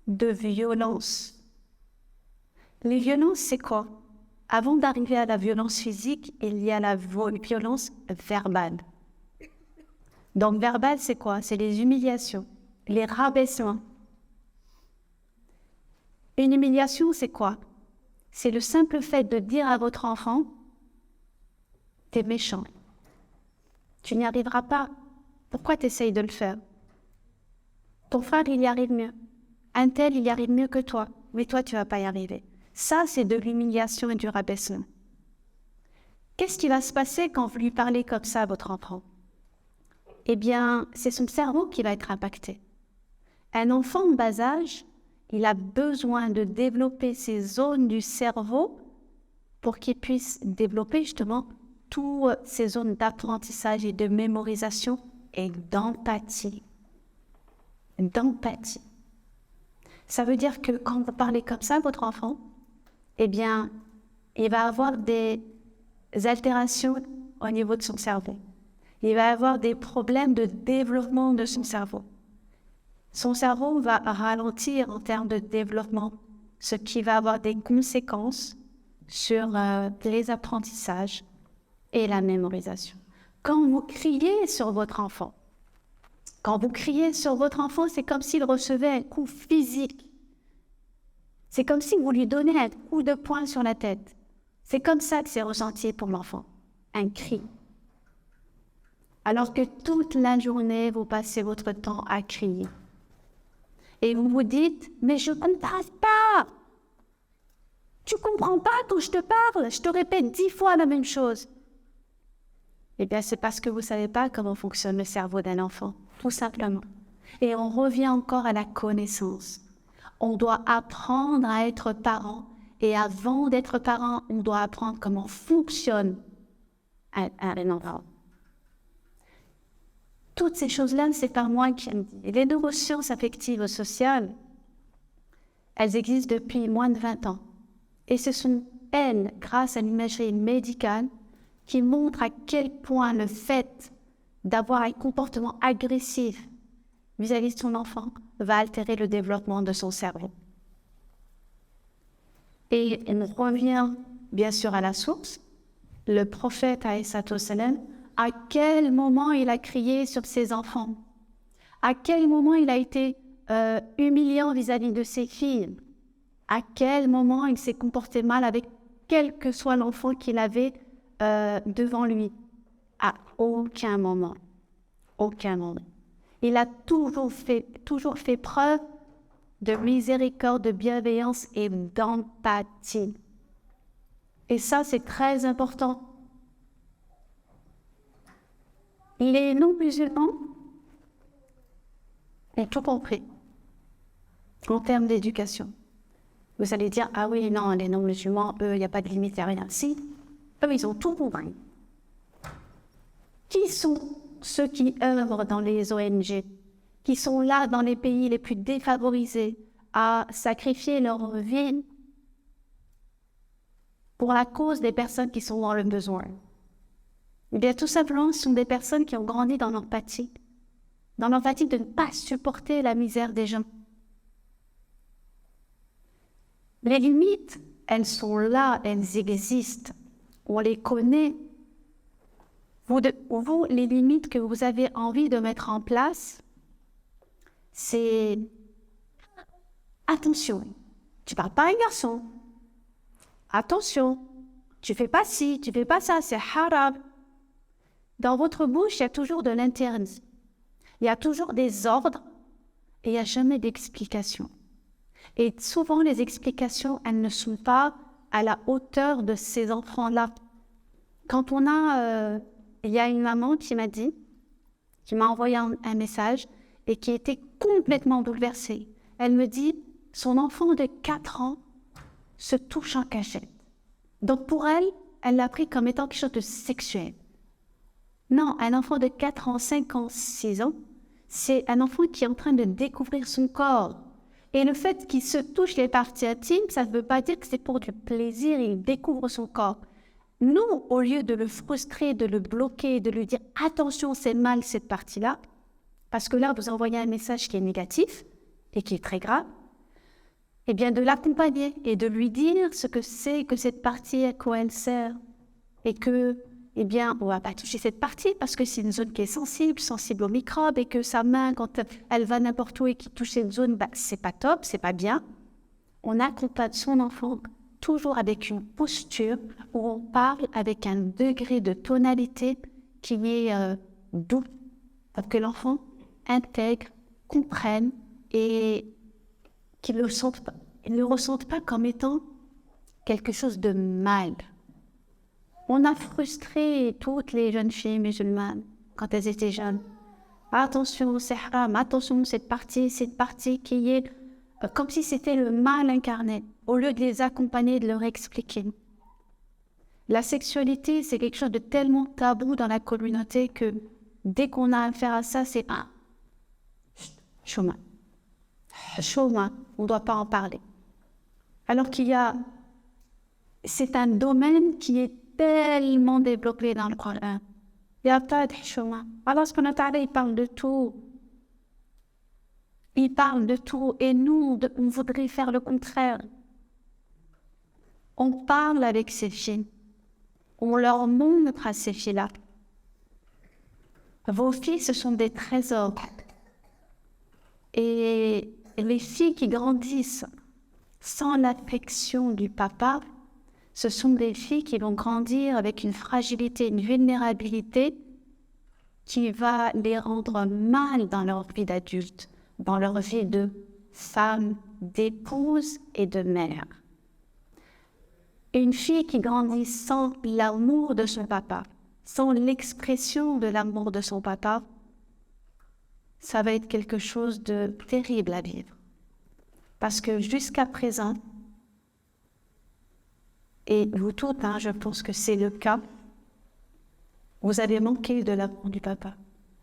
de violences. Les violences, c'est quoi? Avant d'arriver à la violence physique, il y a la violence verbale. Donc, verbale, c'est quoi? C'est les humiliations, les rabaissements. Une humiliation, c'est quoi? C'est le simple fait de dire à votre enfant t'es méchant. Tu n'y arriveras pas. Pourquoi tu essayes de le faire? Ton frère, il y arrive mieux. Un tel, il y arrive mieux que toi. Mais toi, tu ne vas pas y arriver. Ça, c'est de l'humiliation et du rabaissement. Qu'est-ce qui va se passer quand vous lui parlez comme ça à votre enfant? Eh bien, c'est son cerveau qui va être impacté. Un enfant en bas âge, il a besoin de développer ces zones du cerveau pour qu'il puisse développer justement toutes ces zones d'apprentissage et de mémorisation et d'empathie. D'empathie. Ça veut dire que quand vous parlez comme ça à votre enfant, eh bien, il va avoir des altérations au niveau de son cerveau. Il va avoir des problèmes de développement de son cerveau. Son cerveau va ralentir en termes de développement, ce qui va avoir des conséquences sur les apprentissages et la mémorisation. Quand vous criez sur votre enfant, c'est comme s'il recevait un coup physique. C'est comme si vous lui donnez un coup de poing sur la tête. C'est comme ça que c'est ressenti pour l'enfant, un cri. Alors que toute la journée, vous passez votre temps à crier. Et vous vous dites, mais je ne comprends pas. Tu ne comprends pas quand je te parle, je te répète 10 fois la même chose. Eh bien, c'est parce que vous ne savez pas comment fonctionne le cerveau d'un enfant, tout simplement. Et on revient encore à la connaissance. On doit apprendre à être parent. Et avant d'être parent, on doit apprendre comment fonctionne un enfant. Toutes ces choses-là, c'est pas moi qui le dis. Et les neurosciences affectives et sociales, elles existent depuis moins de 20 ans. Et ce sont elles, grâce à l'imagerie médicale, qui montrent à quel point le fait d'avoir un comportement agressif vis-à-vis de son enfant va altérer le développement de son cerveau. Et on revient bien sûr à la source. Le prophète, alayhi salam, à quel moment il a crié sur ses enfants? À quel moment il a été humiliant vis-à-vis de ses filles? À quel moment il s'est comporté mal avec quel que soit l'enfant qu'il avait devant lui? À aucun moment. Aucun moment. Il a toujours fait preuve de miséricorde, de bienveillance et d'empathie. Et ça, c'est très important. Les non-musulmans ont tout compris en termes d'éducation. Vous allez dire, ah oui, non, les non-musulmans, eux, il n'y a pas de limite, il n'y a rien. Si, eux, ils ont tout compris. Qui sont ceux qui œuvrent dans les ONG, qui sont là dans les pays les plus défavorisés, à sacrifier leur vie pour la cause des personnes qui sont dans le besoin? Eh bien, tout simplement, ce sont des personnes qui ont grandi dans l'empathie de ne pas supporter la misère des gens. Les limites, elles sont là, elles existent, on les connaît. Vous, les limites que vous avez envie de mettre en place, c'est attention, tu parles pas à un garçon. Attention, tu fais pas ci, tu fais pas ça, c'est haram. Dans votre bouche, il y a toujours de l'interdit. Il y a toujours des ordres et il n'y a jamais d'explication. Et souvent, les explications, elles ne sont pas à la hauteur de ces enfants-là. Quand il y a une maman qui m'a envoyé un message et qui était complètement bouleversée. Elle me dit, son enfant de 4 ans se touche en cachette. Donc pour elle, elle l'a pris comme étant quelque chose de sexuel. Non, un enfant de 4 ans, 5 ans, 6 ans, c'est un enfant qui est en train de découvrir son corps. Et le fait qu'il se touche les parties intimes, ça ne veut pas dire que c'est pour du plaisir, il découvre son corps. Nous, au lieu de le frustrer, de le bloquer, de lui dire « attention, c'est mal cette partie-là », parce que là, vous envoyez un message qui est négatif et qui est très grave, eh bien de l'accompagner et de lui dire ce que c'est que cette partie, à quoi elle sert. Et que, eh bien, on ne va pas toucher cette partie parce que c'est une zone qui est sensible aux microbes et que sa main, quand elle va n'importe où et qu'il touche cette zone, c'est pas top, c'est pas bien. On accompagne son enfant toujours avec une posture où on parle avec un degré de tonalité qui est doux, pour que l'enfant intègre, comprenne et qu'il ne le ressente pas comme étant quelque chose de mal. On a frustré toutes les jeunes filles musulmanes quand elles étaient jeunes. Attention, c'est haram, attention, cette partie qui est comme si c'était le mal incarné, au lieu de les accompagner, de leur expliquer. La sexualité, c'est quelque chose de tellement tabou dans la communauté que dès qu'on a affaire à ça, c'est un chemin. On ne doit pas en parler. Alors c'est un domaine qui est tellement développé dans le Coran. Il n'y a pas de chemin. Allah subhanahu wa ta'ala, il parle de tout. Il parle de tout et nous, on voudrait faire le contraire. On parle avec ces filles. On leur montre à ces filles-là. Vos filles, ce sont des trésors. Et les filles qui grandissent sans l'affection du papa, ce sont des filles qui vont grandir avec une fragilité, une vulnérabilité qui va les rendre mal dans leur vie d'adulte, dans leur vie de femme, d'épouse et de mère. Une fille qui grandit sans l'amour de son papa, sans l'expression de l'amour de son papa, ça va être quelque chose de terrible à vivre. Parce que jusqu'à présent, et vous toutes, je pense que c'est le cas, vous avez manqué de l'amour du papa.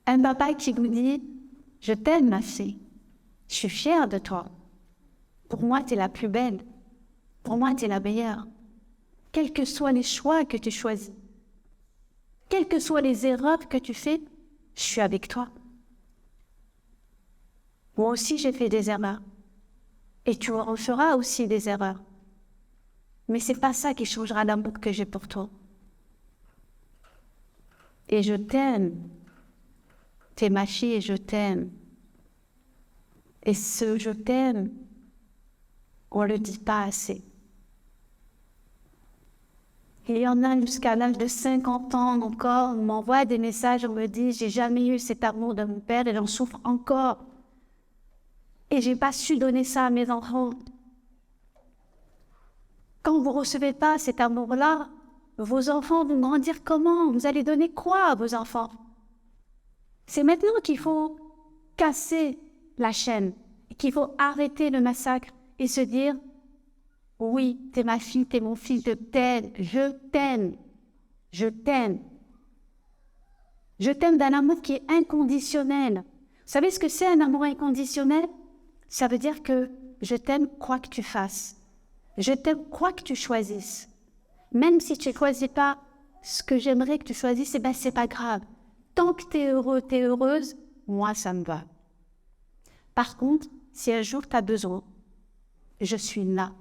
Un papa qui vous dit « Je t'aime ma fille, je suis fière de toi. Pour moi, tu es la plus belle. Pour moi, tu es la meilleure. Quels que soient les choix que tu choisis, quelles que soient les erreurs que tu fais, je suis avec toi. Moi aussi, j'ai fait des erreurs. Et tu en feras aussi des erreurs. Mais c'est pas ça qui changera l'amour que j'ai pour toi. Et je t'aime. T'es ma fille et je t'aime. Et ce « je t'aime », on ne le dit pas assez. Il y en a jusqu'à l'âge de 50 ans encore, on m'envoie des messages, on me dit « j'ai jamais eu cet amour de mon père et j'en souffre encore. Et j'ai pas su donner ça à mes enfants. » Quand vous ne recevez pas cet amour-là, vos enfants vont grandir comment? Vous allez donner quoi à vos enfants? C'est maintenant qu'il faut casser la chaîne, qu'il faut arrêter le massacre et se dire « Oui, t'es ma fille, t'es mon fils, je t'aime, je t'aime, je t'aime. » Je t'aime d'un amour qui est inconditionnel. Vous savez ce que c'est un amour inconditionnel? Ça veut dire que je t'aime quoi que tu fasses. Je t'aime quoi que tu choisisses. Même si tu ne choisis pas ce que j'aimerais que tu choisisses, c'est pas grave. Tant que tu es heureux, tu es heureuse, moi ça me va. Par contre, si un jour tu as besoin, je suis là.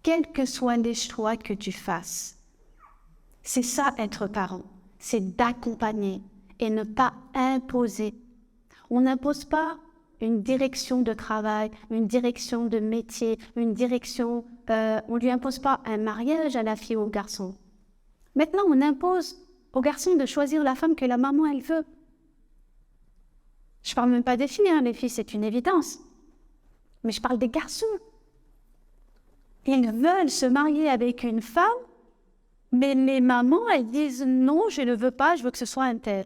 Quels que soient les choix que tu fasses. C'est ça être parent, c'est d'accompagner et ne pas imposer. On n'impose pas une direction de travail, une direction de métier, une direction... on ne lui impose pas un mariage à la fille ou au garçon. Maintenant, on impose au garçon de choisir la femme que la maman, elle veut. Je ne parle même pas des filles, les filles, c'est une évidence. Mais je parle des garçons. Ils veulent se marier avec une femme, mais les mamans, elles disent « Non, je ne veux pas, je veux que ce soit un tel. »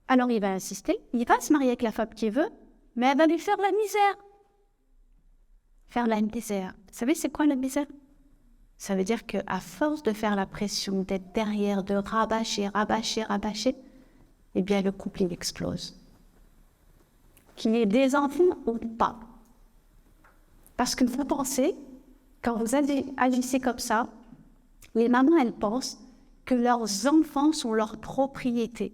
Alors il va insister, il va se marier avec la femme qu'il veut, mais elle va lui faire la misère. Faire la misère. Vous savez c'est quoi la misère? Ça veut dire qu'à force de faire la pression, d'être derrière, de rabâcher, eh bien le couple il explose. Qu'il y ait des enfants ou pas. Parce que vous pensez, quand vous agissez comme ça, les mamans elles pensent que leurs enfants sont leur propriété.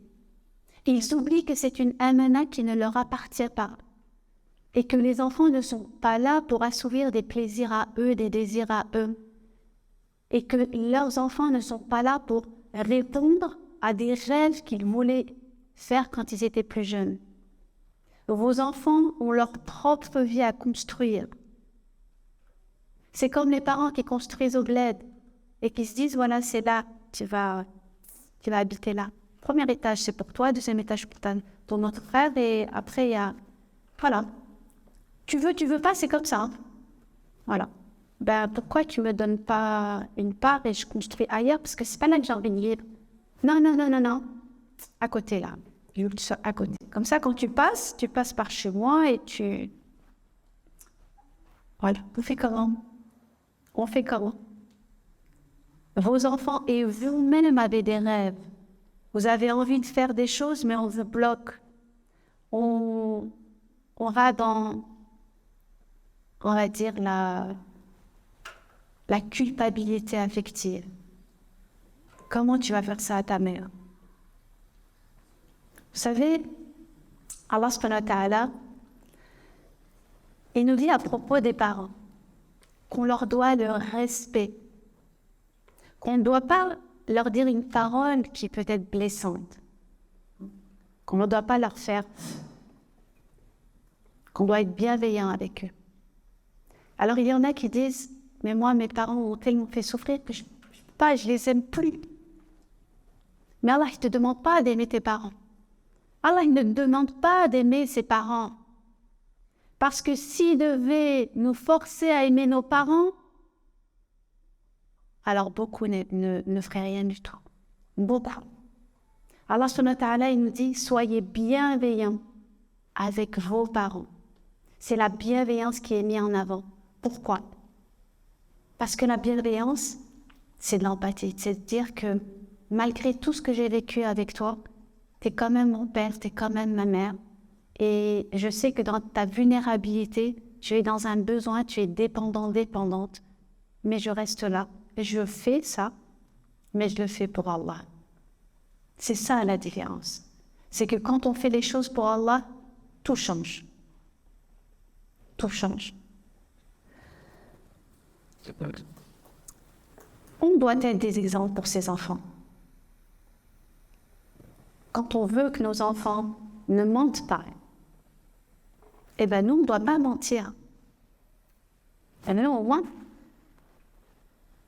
Ils oublient que c'est une amana qui ne leur appartient pas et que les enfants ne sont pas là pour assouvir des plaisirs à eux, des désirs à eux et que leurs enfants ne sont pas là pour répondre à des rêves qu'ils voulaient faire quand ils étaient plus jeunes. Vos enfants ont leur propre vie à construire. C'est comme les parents qui construisent au bled et qui se disent, voilà, c'est là, tu vas habiter là. Premier étage, c'est pour toi, deuxième étage pour ton autre frère, et après, il y a... Voilà. Tu veux pas, c'est comme ça. Hein. Voilà. Ben, pourquoi tu me donnes pas une part et je construis ailleurs? Parce que c'est pas là que j'ai envie de vivre. Non. À côté, là. Je veux que tu sois à côté. Comme ça, quand tu passes par chez moi et tu... Voilà. On fait comment? Vos enfants et vous-même avez des rêves. Vous avez envie de faire des choses, mais on vous bloque. On va dans, on va dire, la culpabilité affective. Comment tu vas faire ça à ta mère? Vous savez, Allah subhanahu wa ta'ala, il nous dit à propos des parents qu'on leur doit le respect, qu'on ne doit pas leur dire une parole qui peut être blessante, qu'on ne doit pas leur faire, qu'on doit être bienveillant avec eux. Alors il y en a qui disent, mais moi mes parents ont tellement fait souffrir que je les aime plus. Mais Allah ne te demande pas d'aimer tes parents. Allah ne demande pas d'aimer ses parents. Parce que s'il devait nous forcer à aimer nos parents, alors beaucoup ne feraient rien du tout. Beaucoup. Allah subhanahu wa ta'ala, il nous dit, soyez bienveillants avec vos parents. C'est la bienveillance qui est mise en avant. Pourquoi? Parce que la bienveillance, c'est de l'empathie. C'est de dire que malgré tout ce que j'ai vécu avec toi, tu es quand même mon père, tu es quand même ma mère. Et je sais que dans ta vulnérabilité, tu es dans un besoin, tu es dépendante. Mais je reste là. Je fais ça, mais je le fais pour Allah. C'est ça la différence. C'est que quand on fait les choses pour Allah, tout change. Tout change. On doit être des exemples pour ses enfants. Quand on veut que nos enfants ne mentent pas, eh bien nous, on ne doit pas mentir. Et nous, au moins,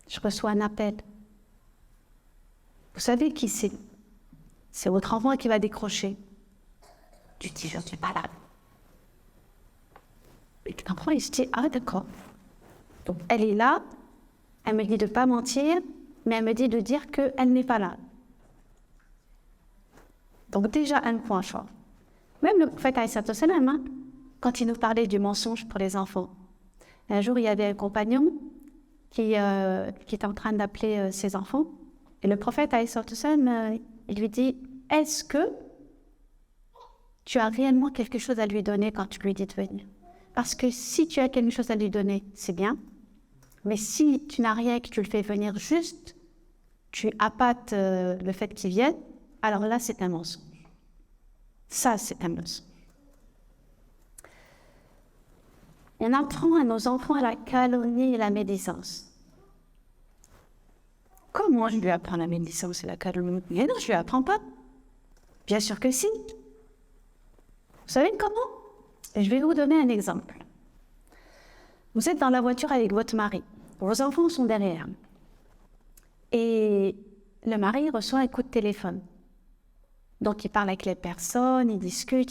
je reçois un appel. Vous savez qui c'est? C'est votre enfant qui va décrocher. Tu dis, je ne suis pas là. Et l'enfant, il se dit, ah d'accord. Donc elle est là, elle me dit de ne pas mentir, mais elle me dit de dire qu'elle n'est pas là. Donc déjà un point fort. Même le prophète alayhi salam, hein, quand il nous parlait du mensonge pour les enfants, un jour il y avait un compagnon qui était en train d'appeler ses enfants, et le prophète alayhi salam, il lui dit, est-ce que tu as réellement quelque chose à lui donner quand tu lui dis de venir? Parce que si tu as quelque chose à lui donner, c'est bien, mais si tu n'as rien et que tu le fais venir juste, tu appâtes le fait qu'il vienne, alors là c'est un mensonge. Ça c'est un mensonge. On apprend à nos enfants la calomnie et la médisance. Comment je lui apprends la médisance et la calomnie? Mais non, je lui apprends pas. Bien sûr que si. Vous savez comment? Je vais vous donner un exemple. Vous êtes dans la voiture avec votre mari. Vos enfants sont derrière. Et le mari reçoit un coup de téléphone. Donc il parle avec les personnes, il discute,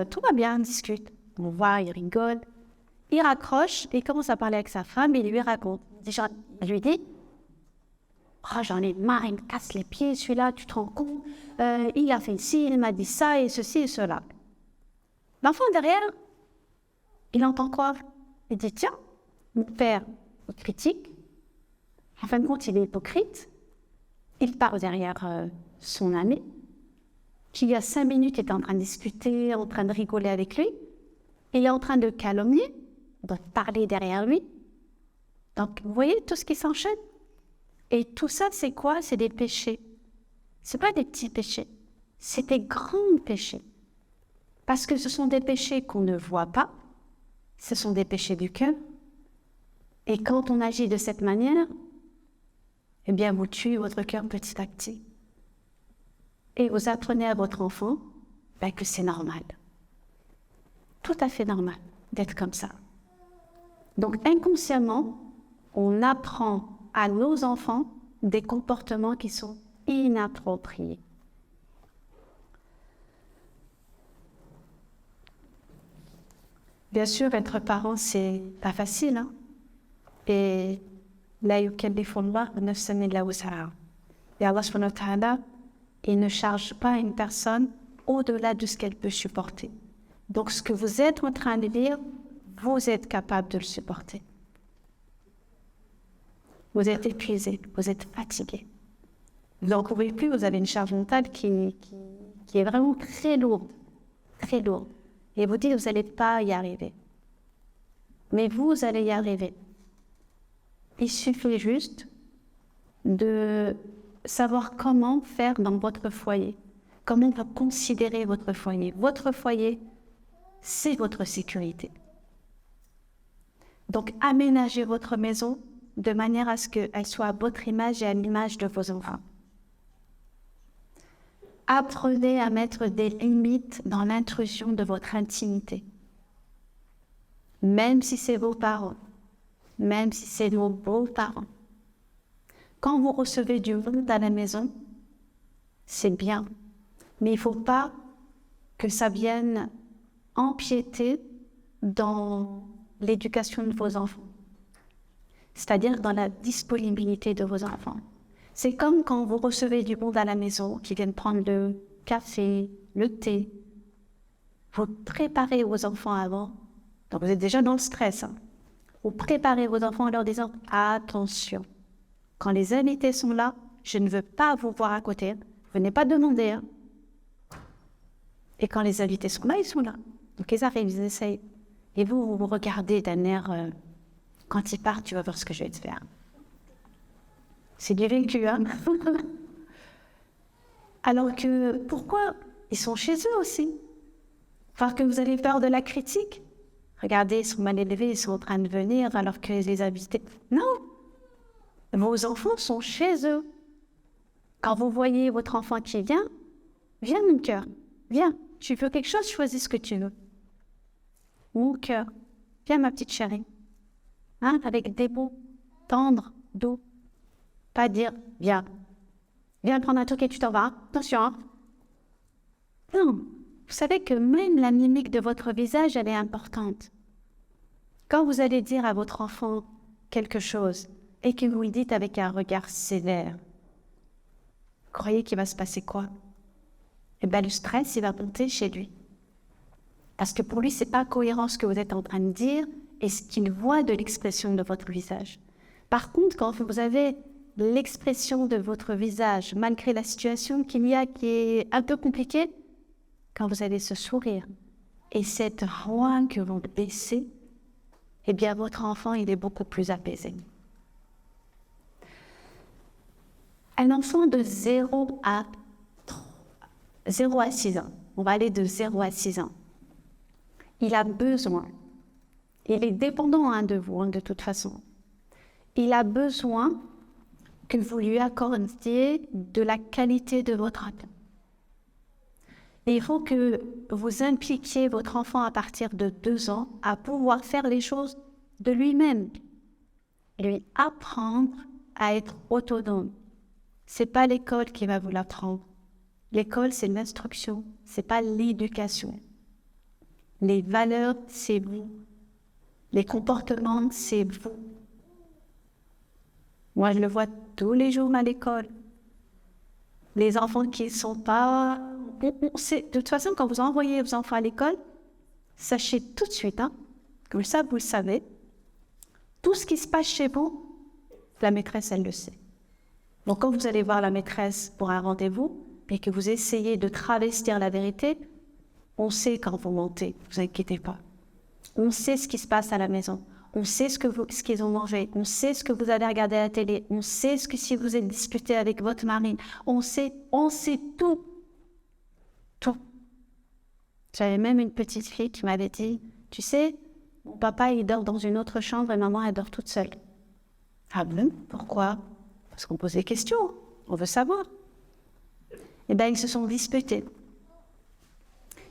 tout va bien, il discute. On voit, il rigole. Il raccroche, il commence à parler avec sa femme, et il lui raconte. Il lui dit, oh, j'en ai marre, il me casse les pieds, celui-là, tu te rends compte, il a fait ci, il m'a dit ça, et ceci et cela. L'enfant derrière, il entend quoi? Il dit, tiens, mon père me critique, en fin de compte, il est hypocrite, il part derrière son ami, qui il y a 5 minutes était en train de discuter, en train de rigoler avec lui, il est en train de calomnier, de parler derrière lui. Donc, vous voyez tout ce qui s'enchaîne? Et tout ça, c'est quoi? C'est des péchés. Ce pas des petits péchés, c'est des grands péchés. Parce que ce sont des péchés qu'on ne voit pas, ce sont des péchés du cœur. Et quand on agit de cette manière, eh bien, vous tuez votre cœur petit à petit. Et vous apprenez à votre enfant que c'est normal. Tout à fait normal d'être comme ça. Donc, inconsciemment, on apprend à nos enfants des comportements qui sont inappropriés. Bien sûr, être parent, c'est pas facile, hein? Et la yukallifullah nafsan illa wus'aha. Et Allah subhanahu wa ta'ala, il ne charge pas une personne au-delà de ce qu'elle peut supporter. Donc, ce que vous êtes en train de dire, vous êtes capable de le supporter. Vous êtes épuisé, vous êtes fatigué. Vous n'en pouvez plus, vous avez une charge mentale qui est vraiment très lourde, très lourde. Et vous dites, vous n'allez pas y arriver. Mais vous allez y arriver. Il suffit juste de savoir comment faire dans votre foyer, comment vous considérez votre foyer. Votre foyer, c'est votre sécurité. Donc, aménagez votre maison de manière à ce qu'elle soit à votre image et à l'image de vos enfants. Apprenez à mettre des limites dans l'intrusion de votre intimité. Même si c'est vos parents, même si c'est vos beaux-parents. Quand vous recevez du monde à la maison, c'est bien. Mais il ne faut pas que ça vienne empiéter dans l'éducation de vos enfants. C'est-à-dire dans la disponibilité de vos enfants. C'est comme quand vous recevez du monde à la maison qui viennent prendre le café, le thé. Vous préparez vos enfants avant. Donc vous êtes déjà dans le stress. Hein. Vous préparez vos enfants en leur disant « Attention, quand les invités sont là, je ne veux pas vous voir à côté. Venez pas demander. Hein. » Et quand les invités sont là, ils sont là. Donc ils arrivent, ils essayent. Et vous vous regardez d'un air quand ils partent, tu vas voir ce que je vais te faire. C'est du vécu, hein. Alors que, pourquoi? Ils sont chez eux aussi. Parce que vous avez peur de la critique. Regardez, ils sont mal élevés, ils sont en train de venir alors que les invités... Non! Vos enfants sont chez eux. Quand vous voyez votre enfant qui vient, viens mon cœur, viens. Tu veux quelque chose, choisis ce que tu veux. Mon cœur, viens ma petite chérie. Hein, avec des mots tendres, doux. Pas dire, viens prendre un truc et tu t'en vas. Attention. Hein. Non, vous savez que même la mimique de votre visage, elle est importante. Quand vous allez dire à votre enfant quelque chose et que vous lui dites avec un regard sévère, croyez qu'il va se passer quoi? Eh bien, le stress, il va monter chez lui. Parce que pour lui, c'est pas cohérent ce que vous êtes en train de dire et ce qu'il voit de l'expression de votre visage. Par contre, quand vous avez l'expression de votre visage, malgré la situation qu'il y a qui est un peu compliquée, quand vous avez ce sourire et cette voix que vous baissez, eh bien, votre enfant, il est beaucoup plus apaisé. Un enfant de 0 à 6 ans, on va aller de 0 à 6 ans, il a besoin, il est dépendant de vous, de toute façon, il a besoin que vous lui accordiez de la qualité de votre attention. Et il faut que vous impliquiez votre enfant à partir de 2 ans à pouvoir faire les choses de lui-même. Lui apprendre à être autonome. C'est pas l'école qui va vous l'apprendre. L'école, c'est l'instruction, c'est pas l'éducation. Les valeurs, c'est vous. Les comportements, c'est vous. Moi, je le vois tous les jours à l'école. Les enfants qui ne sont pas... de toute façon, quand vous envoyez vos enfants à l'école, sachez tout de suite, hein, comme ça, vous le savez, tout ce qui se passe chez vous, la maîtresse, elle le sait. Donc, quand vous allez voir la maîtresse pour un rendez-vous et que vous essayez de travestir la vérité, on sait quand vous mentez, ne vous inquiétez pas. On sait ce qui se passe à la maison. On sait ce qu'ils ont mangé, on sait ce que vous allez regarder à la télé, on sait ce que si vous êtes disputé avec votre mari, on sait tout. Tout. J'avais même une petite fille qui m'avait dit, tu sais, mon papa il dort dans une autre chambre et maman elle dort toute seule. Ah bon? Pourquoi? Parce qu'on pose des questions, on veut savoir. Eh bien, ils se sont disputés.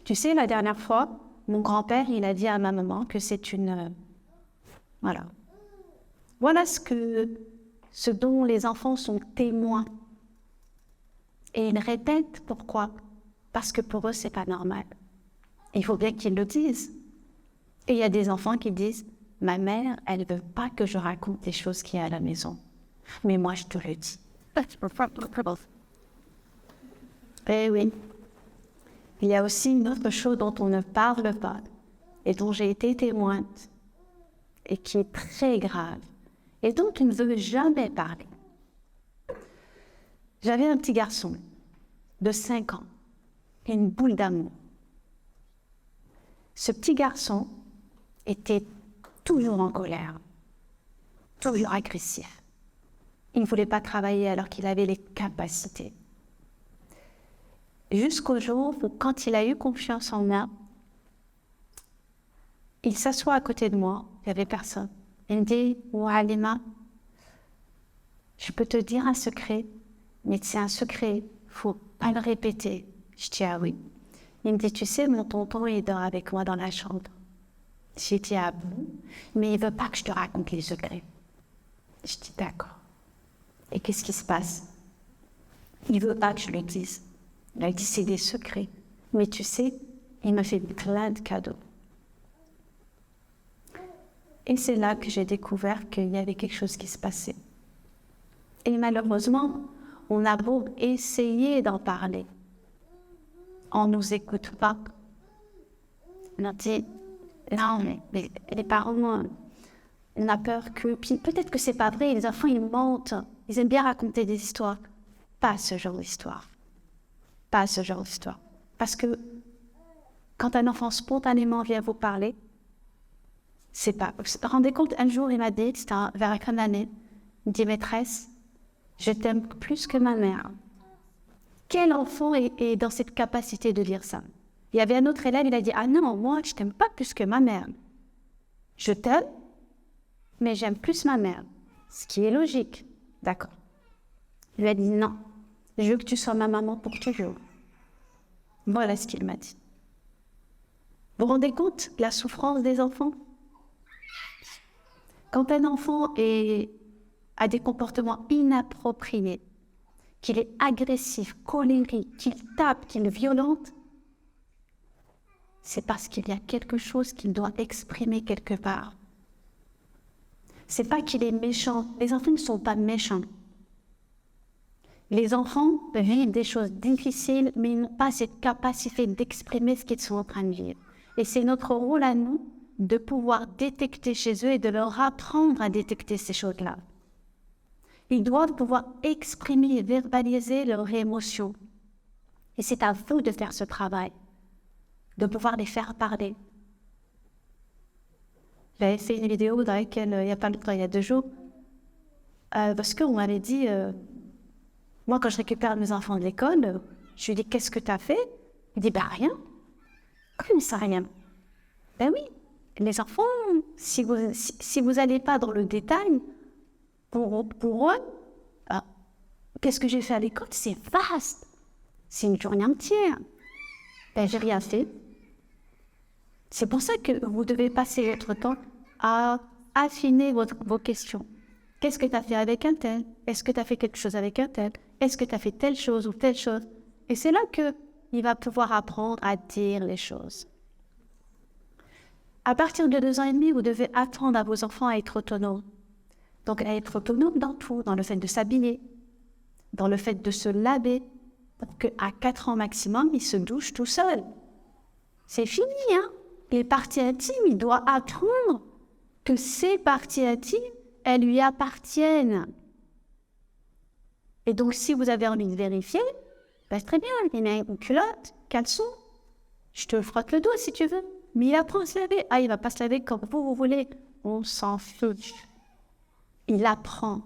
Tu sais, la dernière fois, mon grand-père, il a dit à ma maman que c'est une... Voilà. Voilà ce dont les enfants sont témoins. Et ils répètent pourquoi? Parce que pour eux, c'est pas normal. Il faut bien qu'ils le disent. Et il y a des enfants qui disent, ma mère, elle ne veut pas que je raconte des choses qu'il y a à la maison. Mais moi, je te le dis. Eh oui. Il y a aussi une autre chose dont on ne parle pas et dont j'ai été témoin et qui est très grave et dont on ne veut jamais parler. J'avais un petit garçon de 5 ans, une boule d'amour. Ce petit garçon était toujours en colère, toujours agressif. Il ne voulait pas travailler alors qu'il avait les capacités. Jusqu'au jour où, quand il a eu confiance en moi, il s'assoit à côté de moi, il n'y avait personne. Il me dit, Oualima, je peux te dire un secret, mais c'est un secret, il ne faut pas le répéter. Je dis, ah oui. Il me dit, tu sais, mon tonton, il dort avec moi dans la chambre. J'ai dit, ah bon, mais il ne veut pas que je te raconte les secrets. Je dis, d'accord. Et qu'est-ce qui se passe? Il ne veut pas que je le dise. Il a dit, c'est des secrets. Mais tu sais, il m'a fait plein de cadeaux. Et c'est là que j'ai découvert qu'il y avait quelque chose qui se passait. Et malheureusement, on a beau essayer d'en parler. On ne nous écoute pas. On a dit, non, mais les parents, on a peur que... Puis peut-être que c'est pas vrai, les enfants, ils mentent. Ils aiment bien raconter des histoires. Pas ce genre d'histoire. Pas ce genre d'histoire. Parce que quand un enfant spontanément vient vous parler, c'est pas... Vous vous rendez compte, un jour, il m'a dit, c'était vers la fin de l'année, il me dit, maîtresse, je t'aime plus que ma mère. Quel enfant est dans cette capacité de dire ça? Il y avait un autre élève, il a dit, ah non, moi, je t'aime pas plus que ma mère. Je t'aime, mais j'aime plus ma mère. Ce qui est logique. D'accord. Il lui a dit, non, je veux que tu sois ma maman pour toujours. Voilà ce qu'il m'a dit. Vous vous rendez compte de la souffrance des enfants? Quand un enfant a des comportements inappropriés, qu'il est agressif, colérique, qu'il tape, qu'il est violent, c'est parce qu'il y a quelque chose qu'il doit exprimer quelque part. C'est pas qu'il est méchant. Les enfants ne sont pas méchants. Les enfants vivent des choses difficiles, mais ils n'ont pas cette capacité d'exprimer ce qu'ils sont en train de vivre. Et c'est notre rôle à nous de pouvoir détecter chez eux et de leur apprendre à détecter ces choses-là. Ils doivent pouvoir exprimer et verbaliser leurs émotions. Et c'est à vous de faire ce travail, de pouvoir les faire parler. J'avais fait une vidéo dans laquelle, il n'y a pas longtemps, il y a 2 jours, parce qu'on m'avait dit, moi quand je récupère mes enfants de l'école, je lui dis, qu'est-ce que tu as fait? Il dit, bah rien. Comment ça, rien? Ben oui, les enfants, si vous n'allez pas dans le détail, pour eux, qu'est-ce que j'ai fait à l'école? C'est vaste. C'est une journée entière. Ben, j'ai rien fait. C'est pour ça que vous devez passer votre temps à affiner vos questions. Qu'est-ce que tu as fait avec un tel? Est-ce que tu as fait quelque chose avec un tel? Est-ce que tu as fait telle chose ou telle chose? Et c'est là qu'il va pouvoir apprendre à dire les choses. À partir de 2 ans et demi, vous devez apprendre à vos enfants à être autonomes. Donc à être autonome dans tout, dans le fait de s'habiller, dans le fait de se laver, pour qu'à 4 ans maximum, il se douche tout seul. C'est fini, hein? Les parties intimes, il doit apprendre que ces parties intimes, elles lui appartiennent. Et donc, si vous avez envie de vérifier, ben, très bien, il met une culotte, caleçon, je te frotte le dos si tu veux. Mais il apprend à se laver. Ah, il ne va pas se laver comme vous voulez. On s'en fiche. Il apprend.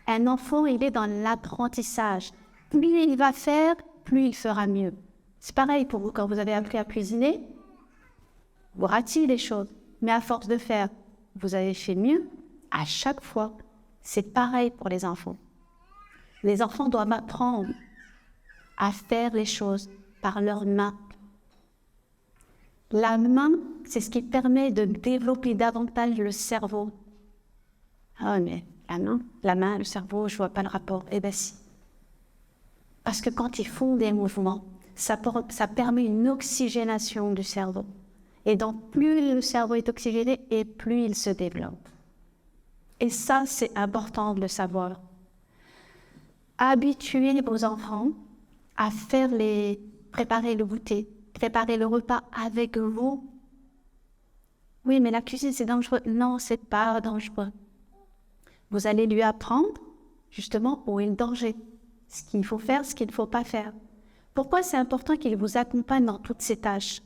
Un enfant, il est dans l'apprentissage. Plus il va faire, plus il fera mieux. C'est pareil pour vous quand vous avez appris à cuisiner. Vous ratiez les choses. Mais à force de faire, vous avez fait mieux. À chaque fois, c'est pareil pour les enfants. Les enfants doivent apprendre à faire les choses par leurs mains. La main, c'est ce qui permet de développer davantage le cerveau. Ah, mais la main, le cerveau, je vois pas le rapport. Eh bien si. Parce que quand ils font des mouvements, ça permet une oxygénation du cerveau. Et donc, plus le cerveau est oxygéné, et plus il se développe. Et ça, c'est important de le savoir. Habituez vos enfants à préparer le goûter, préparer le repas avec vous. Oui, mais la cuisine, c'est dangereux. Non, c'est pas dangereux. Vous allez lui apprendre, justement, où est le danger. Ce qu'il faut faire, ce qu'il ne faut pas faire. Pourquoi c'est important qu'il vous accompagne dans toutes ces tâches?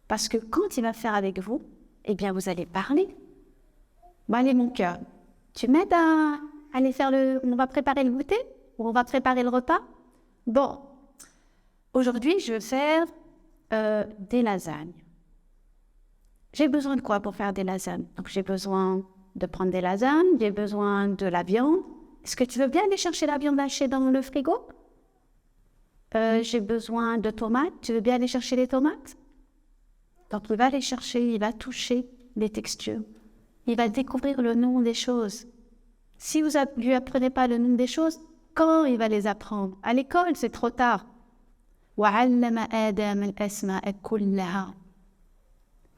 Parce que quand il va faire avec vous, eh bien, vous allez parler. Bon, allez, mon cœur, tu m'aides à aller faire on va préparer le goûter? Ou on va préparer le repas? Bon, aujourd'hui, je vais faire des lasagnes. J'ai besoin de quoi pour faire des lasagnes? Donc, j'ai besoin de prendre des lasagnes, j'ai besoin de la viande. Est-ce que tu veux bien aller chercher la viande hachée dans le frigo? J'ai besoin de tomates. Tu veux bien aller chercher les tomates? Donc, il va aller chercher, il va toucher les textures. Il va découvrir le nom des choses. Si vous ne lui apprenez pas le nom des choses, quand il va les apprendre? À l'école, c'est trop tard. وَعَلَّمَ آدَمَ الْأَسْمَاءَ كُلَّهَا.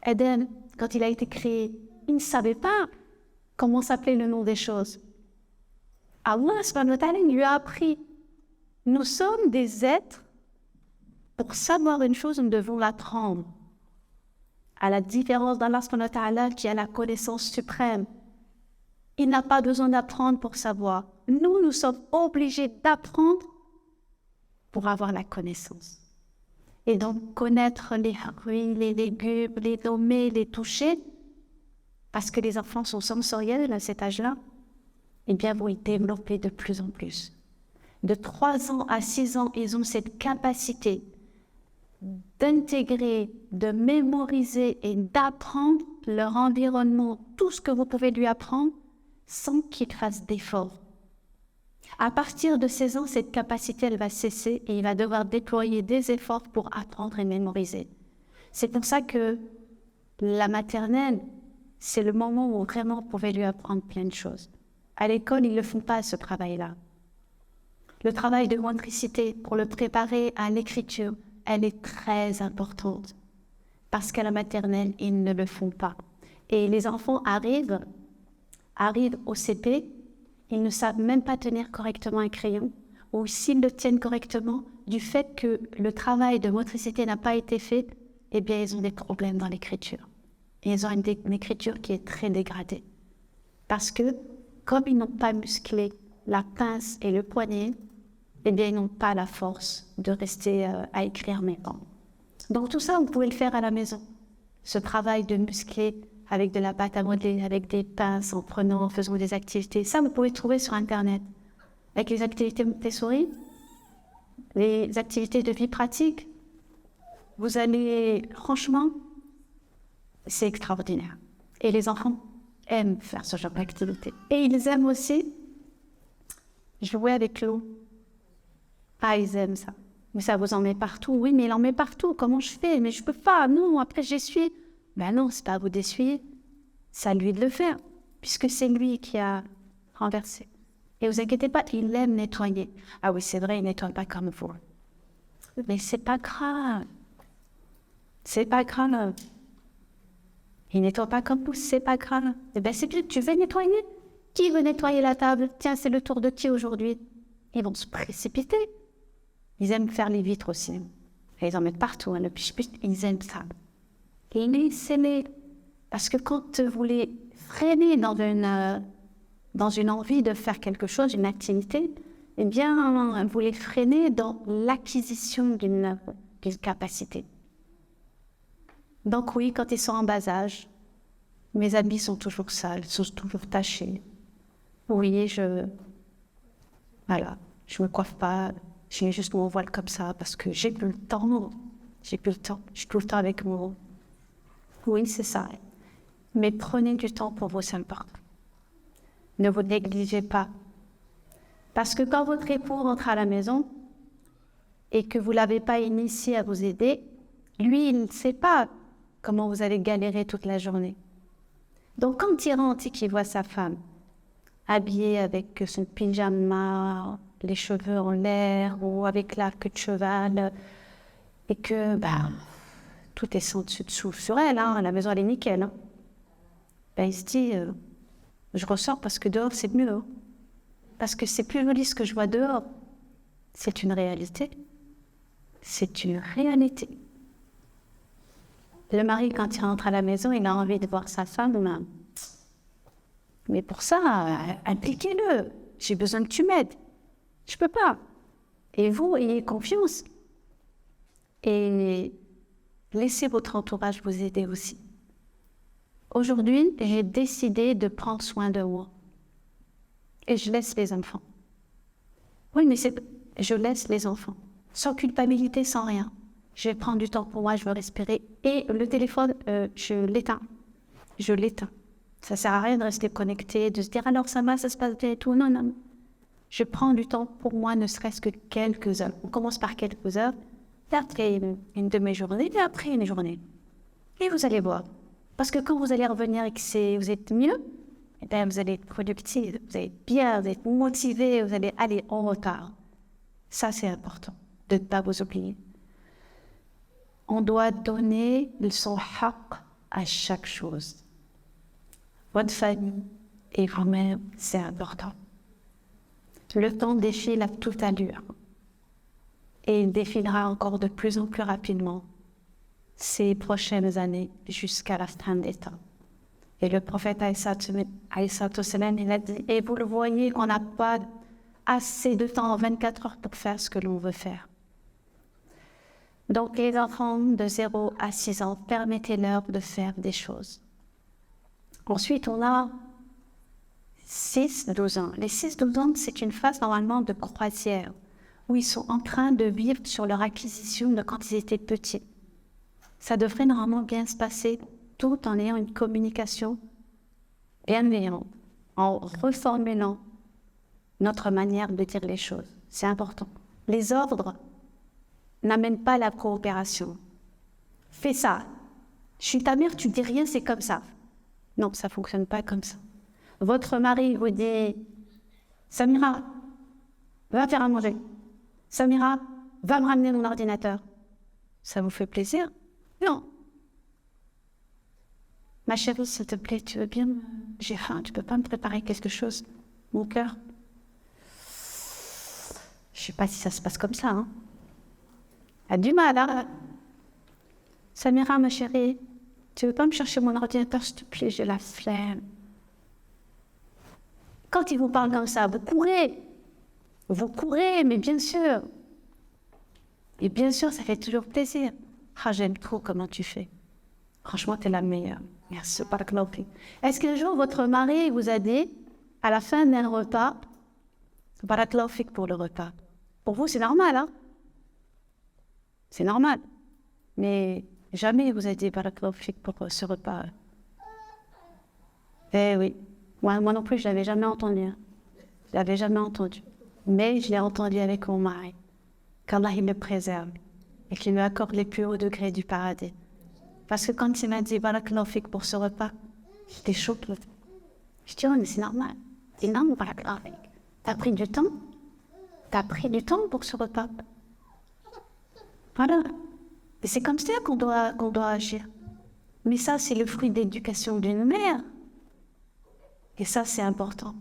Adam, quand il a été créé, il ne savait pas comment s'appelait le nom des choses. Allah subhanahu wa ta'ala lui a appris. Nous sommes des êtres, pour savoir une chose, nous devons l'apprendre. À la différence d'Allah subhanahu wa ta'ala qui a la connaissance suprême. Il n'a pas besoin d'apprendre pour savoir. Nous sommes obligés d'apprendre pour avoir la connaissance. Et donc, connaître les fruits, les légumes, les nommer, les toucher, parce que les enfants sont sensoriels à cet âge-là, eh bien, vont y développer de plus en plus. De 3 ans à 6 ans, ils ont cette capacité d'intégrer, de mémoriser et d'apprendre leur environnement, tout ce que vous pouvez lui apprendre, sans qu'il fasse d'efforts. À partir de 16 ans, cette capacité, elle va cesser et il va devoir déployer des efforts pour apprendre et mémoriser. C'est pour ça que la maternelle, c'est le moment où vraiment vous pouvez lui apprendre plein de choses. À l'école, ils ne le font pas, ce travail-là. Le travail de motricité pour le préparer à l'écriture, elle est très importante. Parce qu'à la maternelle, ils ne le font pas. Et les enfants arrivent au CP, ils ne savent même pas tenir correctement un crayon, ou s'ils le tiennent correctement, du fait que le travail de motricité n'a pas été fait, eh bien, ils ont des problèmes dans l'écriture. Et ils ont une écriture qui est très dégradée. Parce que, comme ils n'ont pas musclé la pince et le poignet, eh bien, ils n'ont pas la force de rester à écrire maintenant. Donc, tout ça, vous pouvez le faire à la maison. Ce travail de muscler avec de la pâte à modeler, avec des pinces, en faisant des activités. Ça, vous pouvez trouver sur Internet. Avec les activités Montessori, les activités de vie pratique, vous allez, franchement, c'est extraordinaire. Et les enfants aiment faire ce genre d'activité. Et ils aiment aussi jouer avec l'eau. Ah, ils aiment ça. Mais ça vous en met partout. Oui, mais il en met partout. Comment je fais? Mais je peux pas. Non, après j'essuie. Ben non, c'est pas à vous d'essuyer. C'est à lui de le faire, puisque c'est lui qui a renversé. Et vous inquiétez pas, il aime nettoyer. Ah oui, c'est vrai, il nettoie pas comme vous. Mais c'est pas grave. C'est pas grave. Il nettoie pas comme vous, c'est pas grave. Eh bien, c'est bien, tu veux nettoyer? Qui veut nettoyer la table? Tiens, c'est le tour de qui aujourd'hui? Ils vont se précipiter. Ils aiment faire les vitres aussi. Et ils en mettent partout, hein, le piche-piche, ils aiment ça. Et laissez-les. Parce que quand vous les freinez dans une envie de faire quelque chose, une activité, eh bien, vous les freinez dans l'acquisition d'une capacité. Donc oui, quand ils sont en bas âge, mes habits sont toujours sales, sont toujours tachés. Oui, je me coiffe pas, j'ai juste mon voile comme ça parce que j'ai plus le temps. Je suis tout le temps avec moi. Oui, c'est ça. Mais prenez du temps pour vous, c'est important. Ne vous négligez pas. Parce que quand votre époux rentre à la maison et que vous ne l'avez pas initié à vous aider, lui, il ne sait pas comment vous allez galérer toute la journée. Donc, quand il rentre et qu'il voit sa femme habillé avec son pyjama, les cheveux en l'air ou avec la queue de cheval, et que tout est sans dessus dessous sur elle, hein, la maison elle est nickel. Hein. Il se dit, je ressors parce que dehors c'est mieux, hein. Parce que c'est plus joli ce que je vois dehors. C'est une réalité. C'est une réalité. Le mari, quand il rentre à la maison, il a envie de voir sa femme. Mais pour ça, impliquez-le. J'ai besoin que tu m'aides. Je peux pas. Et vous, ayez confiance. Et laissez votre entourage vous aider aussi. Aujourd'hui, j'ai décidé de prendre soin de moi. Et je laisse les enfants. Oui, mais je laisse les enfants. Sans culpabilité, sans rien. Je vais prendre du temps pour moi, je veux respirer. Et le téléphone, je l'éteins. Je l'éteins. Ça ne sert à rien de rester connecté, de se dire alors ça va, ça se passe bien et tout. Non, non. Je prends du temps pour moi, ne serait-ce que quelques heures. On commence par quelques heures, et après une demi-journée, et après une journée. Et vous allez voir. Parce que quand vous allez revenir et que vous êtes mieux, eh bien, vous allez être productif, vous allez être bien, vous allez être motivé, vous allez aller en retard. Ça, c'est important, de ne pas vous oublier. On doit donner son haq à chaque chose. Votre famille et vous-même, c'est important. Le temps défile à toute allure. Et il défilera encore de plus en plus rapidement ces prochaines années jusqu'à la fin des temps. Et le prophète Aïssatou Salam, il a dit, et vous le voyez, on n'a pas assez de temps, 24 heures pour faire ce que l'on veut faire. Donc les enfants de 0 à 6 ans, permettez-leur de faire des choses. Ensuite, on a 6-12 ans. Les 6-12 ans, c'est une phase normalement de croisière, où ils sont en train de vivre sur leur acquisition de quand ils étaient petits. Ça devrait normalement bien se passer tout en ayant une communication bienveillante, en reformulant notre manière de dire les choses. C'est important. Les ordres n'amènent pas la coopération. Fais ça. Je suis ta mère, tu dis rien, c'est comme ça. Non, ça ne fonctionne pas comme ça. Votre mari vous dit « Samira, va faire à manger. Samira, va me ramener mon ordinateur. » Ça vous fait plaisir? Non. Ma chérie, s'il te plaît, tu veux bien J'ai faim, tu peux pas me préparer quelque chose? Mon cœur? Je sais pas si ça se passe comme ça, hein. A du mal, hein. Samira, ma chérie, tu veux pas me chercher mon ordinateur, s'il te plaît, j'ai la flemme. Quand il vous parle comme ça, vous courez. Vous courez, mais bien sûr. Et bien sûr, ça fait toujours plaisir. Ah, j'aime trop comment tu fais. Franchement, tu es la meilleure. Merci, barakallahu fik. Est-ce qu'un jour, votre mari vous a dit, à la fin d'un repas, barakallahu fik pour le repas? Pour vous, c'est normal, hein? C'est normal. Mais jamais il vous a dit barakallahu fik pour ce repas. Eh oui. Moi non plus, je ne l'avais jamais entendu. Hein. Je ne l'avais jamais entendu. Mais je l'ai entendu avec mon mari. Qu'Allah il le préserve et qu'il lui accorde les plus hauts degrés du paradis. Parce que quand il m'a dit barakallahu fik pour ce repas, j'étais choquée. Je dis, oh, mais c'est normal. C'est normal, barakallahu fik. T'as pris du temps? T'as pris du temps pour ce repas? Voilà. Et c'est comme ça qu'on doit agir. Mais ça, c'est le fruit d'éducation d'une mère. Et ça, c'est important.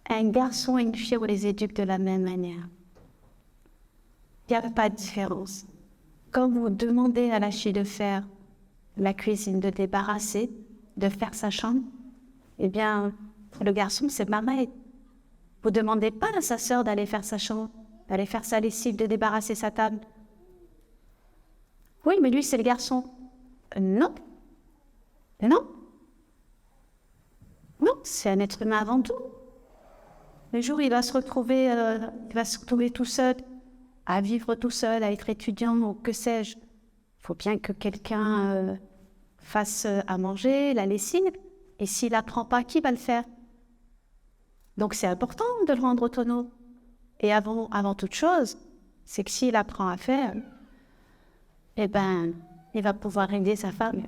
Un garçon et une fille, on les éduque de la même manière. Il n'y a pas de différence. Quand vous demandez à la fille de faire la cuisine, de débarrasser, de faire sa chambre, eh bien, le garçon, c'est pareil. Vous ne demandez pas à sa sœur d'aller faire sa chambre, d'aller faire sa lessive, de débarrasser sa table. Oui, mais lui, c'est le garçon. Non. Non. Non, c'est un être humain avant tout. Le jour où il va se retrouver tout seul, à vivre tout seul, à être étudiant ou que sais-je. Il faut bien que quelqu'un fasse à manger, la lessive. Et s'il n'apprend pas, qui va le faire? Donc c'est important de le rendre autonome. Et avant toute chose, c'est que s'il apprend à faire, eh ben, il va pouvoir aider sa femme.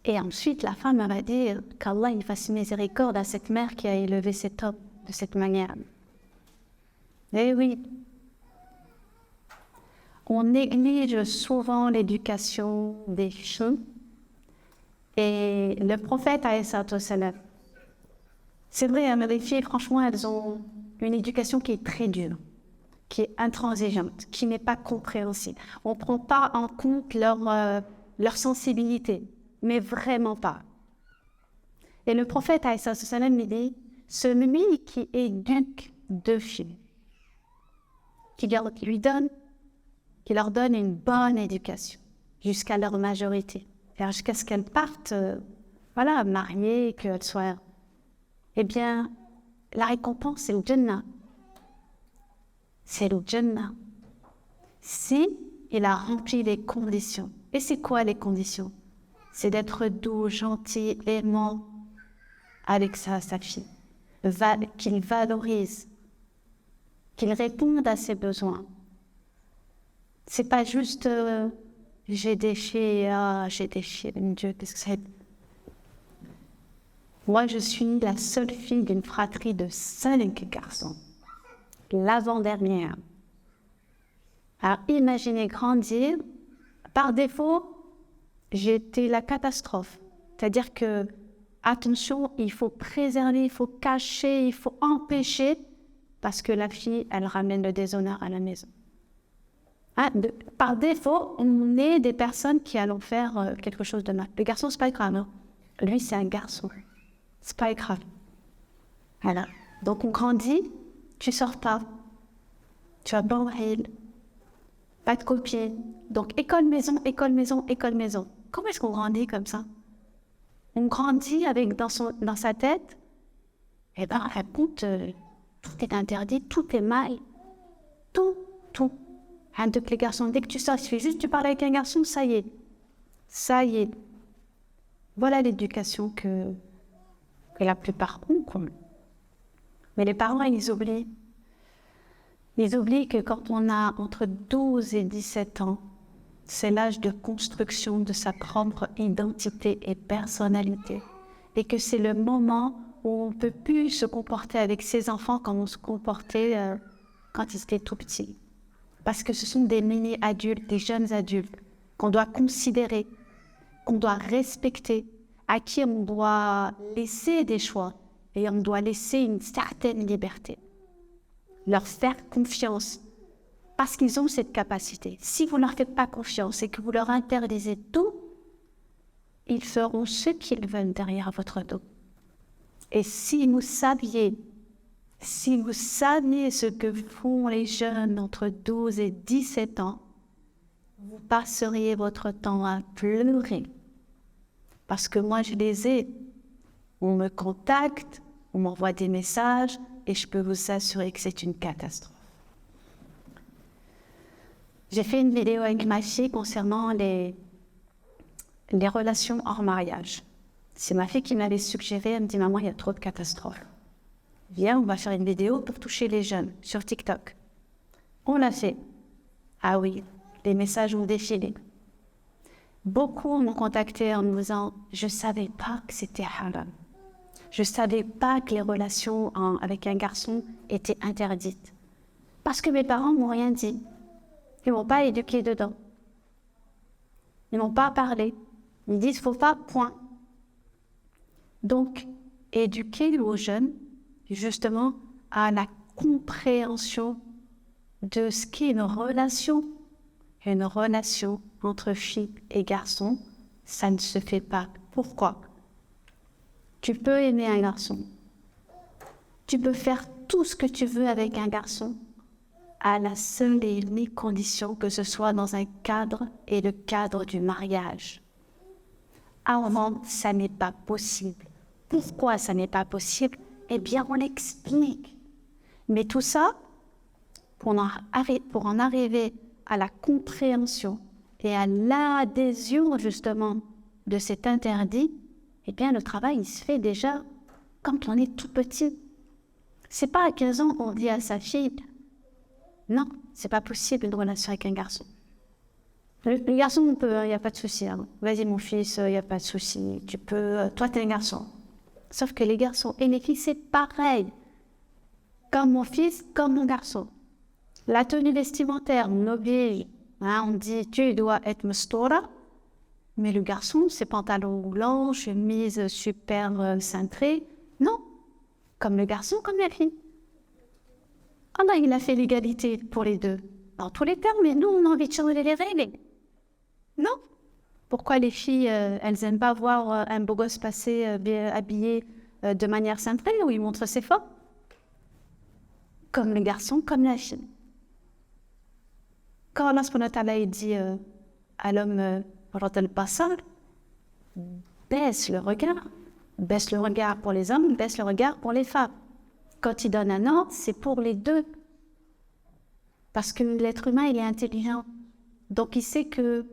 Et ensuite, la femme va dire qu'Allah il fasse miséricorde à cette mère qui a élevé cet homme de cette manière. Eh oui, on néglige souvent l'éducation des filles. Et le prophète, alayhi salatu wassalam, c'est vrai, mais les filles, franchement, elles ont une éducation qui est très dure, qui est intransigeante, qui n'est pas compréhensible. On ne prend pas en compte leur sensibilité, mais vraiment pas. Et le prophète, alayhi salatu wassalam, il dit, celui qui éduque deux filles, qui leur donne une bonne éducation jusqu'à leur majorité, jusqu'à ce qu'elles partent, mariées, qu'elles soient... Eh bien, la récompense, c'est le Jannah. C'est le Jannah. Si il a rempli les conditions. Et c'est quoi les conditions? C'est d'être doux, gentil, aimant avec sa fille. Qu'il valorise, qu'il réponde à ses besoins. C'est pas juste j'ai des filles, mon Dieu, qu'est-ce que c'est? Moi, je suis la seule fille d'une fratrie de 5 garçons, l'avant-dernière. Alors, imaginez grandir. Par défaut, j'étais la catastrophe. C'est-à-dire que, attention, il faut préserver, il faut cacher, il faut empêcher, parce que la fille, elle ramène le déshonneur à la maison. Par défaut, on est des personnes qui allons faire quelque chose de mal. Le garçon, c'est pas grave. Hein. Lui, c'est un garçon. C'est pas grave. Voilà. Donc, on grandit, tu sors pas. Tu vas pas au ril. Pas de copine. Donc, école-maison, école-maison, école-maison. Comment est-ce qu'on grandit comme ça? On grandit avec dans sa tête, raconte, tout est interdit, tout est mal. Tout. Donc les garçons, dès que tu sors, il suffit juste tu parles avec un garçon, ça y est. Voilà l'éducation que la plupart ont. Mais les parents, ils oublient. Ils oublient que quand on a entre 12 et 17 ans, c'est l'âge de construction de sa propre identité et personnalité. Et que c'est le moment où on ne peut plus se comporter avec ses enfants comme on se comportait quand ils étaient tout petits. Parce que ce sont des mini-adultes, des jeunes adultes qu'on doit considérer, qu'on doit respecter, à qui on doit laisser des choix et on doit laisser une certaine liberté. Leur faire confiance parce qu'ils ont cette capacité. Si vous ne leur faites pas confiance et que vous leur interdisez tout, ils feront ce qu'ils veulent derrière votre dos. Et si vous saviez ce que font les jeunes entre 12 et 17 ans, vous passeriez votre temps à pleurer. Parce que moi, je les ai. On me contacte, on m'envoie des messages et je peux vous assurer que c'est une catastrophe. J'ai fait une vidéo avec ma fille concernant les relations hors mariage. C'est ma fille qui m'avait suggéré, elle me dit « Maman, il y a trop de catastrophes. Viens, on va faire une vidéo pour toucher les jeunes sur TikTok. » On l'a fait. Ah oui, les messages ont défilé. Beaucoup m'ont contacté en me disant « Je ne savais pas que c'était haram. Je ne savais pas que les relations avec un garçon étaient interdites. Parce que mes parents ne m'ont rien dit. Ils ne m'ont pas éduqué dedans. Ils ne m'ont pas parlé. Ils disent « il ne faut pas, point ». Donc, éduquer nos jeunes, justement, à la compréhension de ce qu'est une relation. Une relation entre filles et garçons, ça ne se fait pas. Pourquoi? Tu peux aimer un garçon. Tu peux faire tout ce que tu veux avec un garçon, à la seule et unique condition que ce soit dans un cadre et le cadre du mariage. Avant, ça n'est pas possible. Pourquoi ça n'est pas possible? Eh bien, on l'explique. Mais tout ça, pour en arriver à la compréhension et à l'adhésion, justement, de cet interdit, eh bien, le travail, il se fait déjà quand on est tout petit. C'est pas à 15 ans qu'on dit à sa fille, non, c'est pas possible une relation avec un garçon. Les garçons, on peut, il n'y a pas de souci. Hein. Vas-y, mon fils, il n'y a pas de souci. Tu peux, toi, t'es un garçon. Sauf que les garçons et les filles, c'est pareil. Comme mon fils, comme mon garçon. La tenue vestimentaire, on oblige. Hein, on dit, tu dois être mestora. Mais le garçon, c'est pantalon roulant, chemise super cintrée. Non. Comme le garçon, comme la fille. Allah, il a fait l'égalité pour les deux. Dans tous les termes, mais nous, on a envie de changer les règles. Non. Pourquoi les filles, elles n'aiment pas voir un beau gosse passer habillé de manière cintrée où il montre ses formes? Comme le garçon, comme la fille. Quand Allah subhanahu wa ta'ala dit à l'homme, baisse le regard pour les hommes, baisse le regard pour les femmes. Quand il donne un ordre, c'est pour les deux. Parce que l'être humain, il est intelligent. Donc il sait que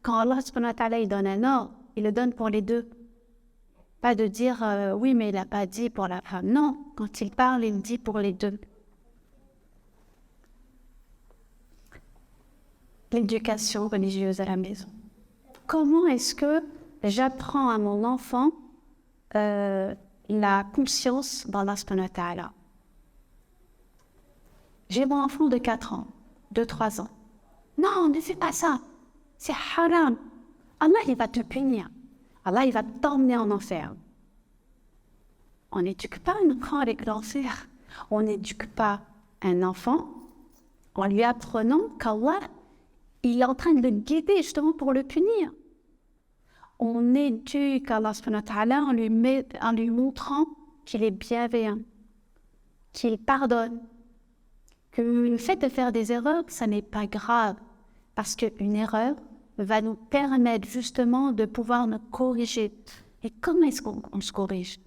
quand Allah subhanahu wa ta'ala il donne un ordre, il le donne pour les deux. Pas de dire oui, mais il n'a pas dit pour la femme. Non, quand il parle, il dit pour les deux. L'éducation religieuse à la maison. Comment est-ce que j'apprends à mon enfant la conscience d'Allah subhanahu wa ta'ala? J'ai mon enfant de 4 ans, de 3 ans. Non, ne fais pas ça. C'est haram. Allah, il va te punir. Allah, il va t'emmener en enfer. On n'éduque pas un enfant avec l'enfer. On n'éduque pas un enfant en lui apprenant qu'Allah, il est en train de le guider justement pour le punir. On éduque Allah subhanahu wa ta'ala en lui montrant qu'il est bienveillant, qu'il pardonne, que le fait de faire des erreurs, ça n'est pas grave, parce qu'une erreur va nous permettre justement de pouvoir nous corriger. Et comment est-ce qu'on se corrige?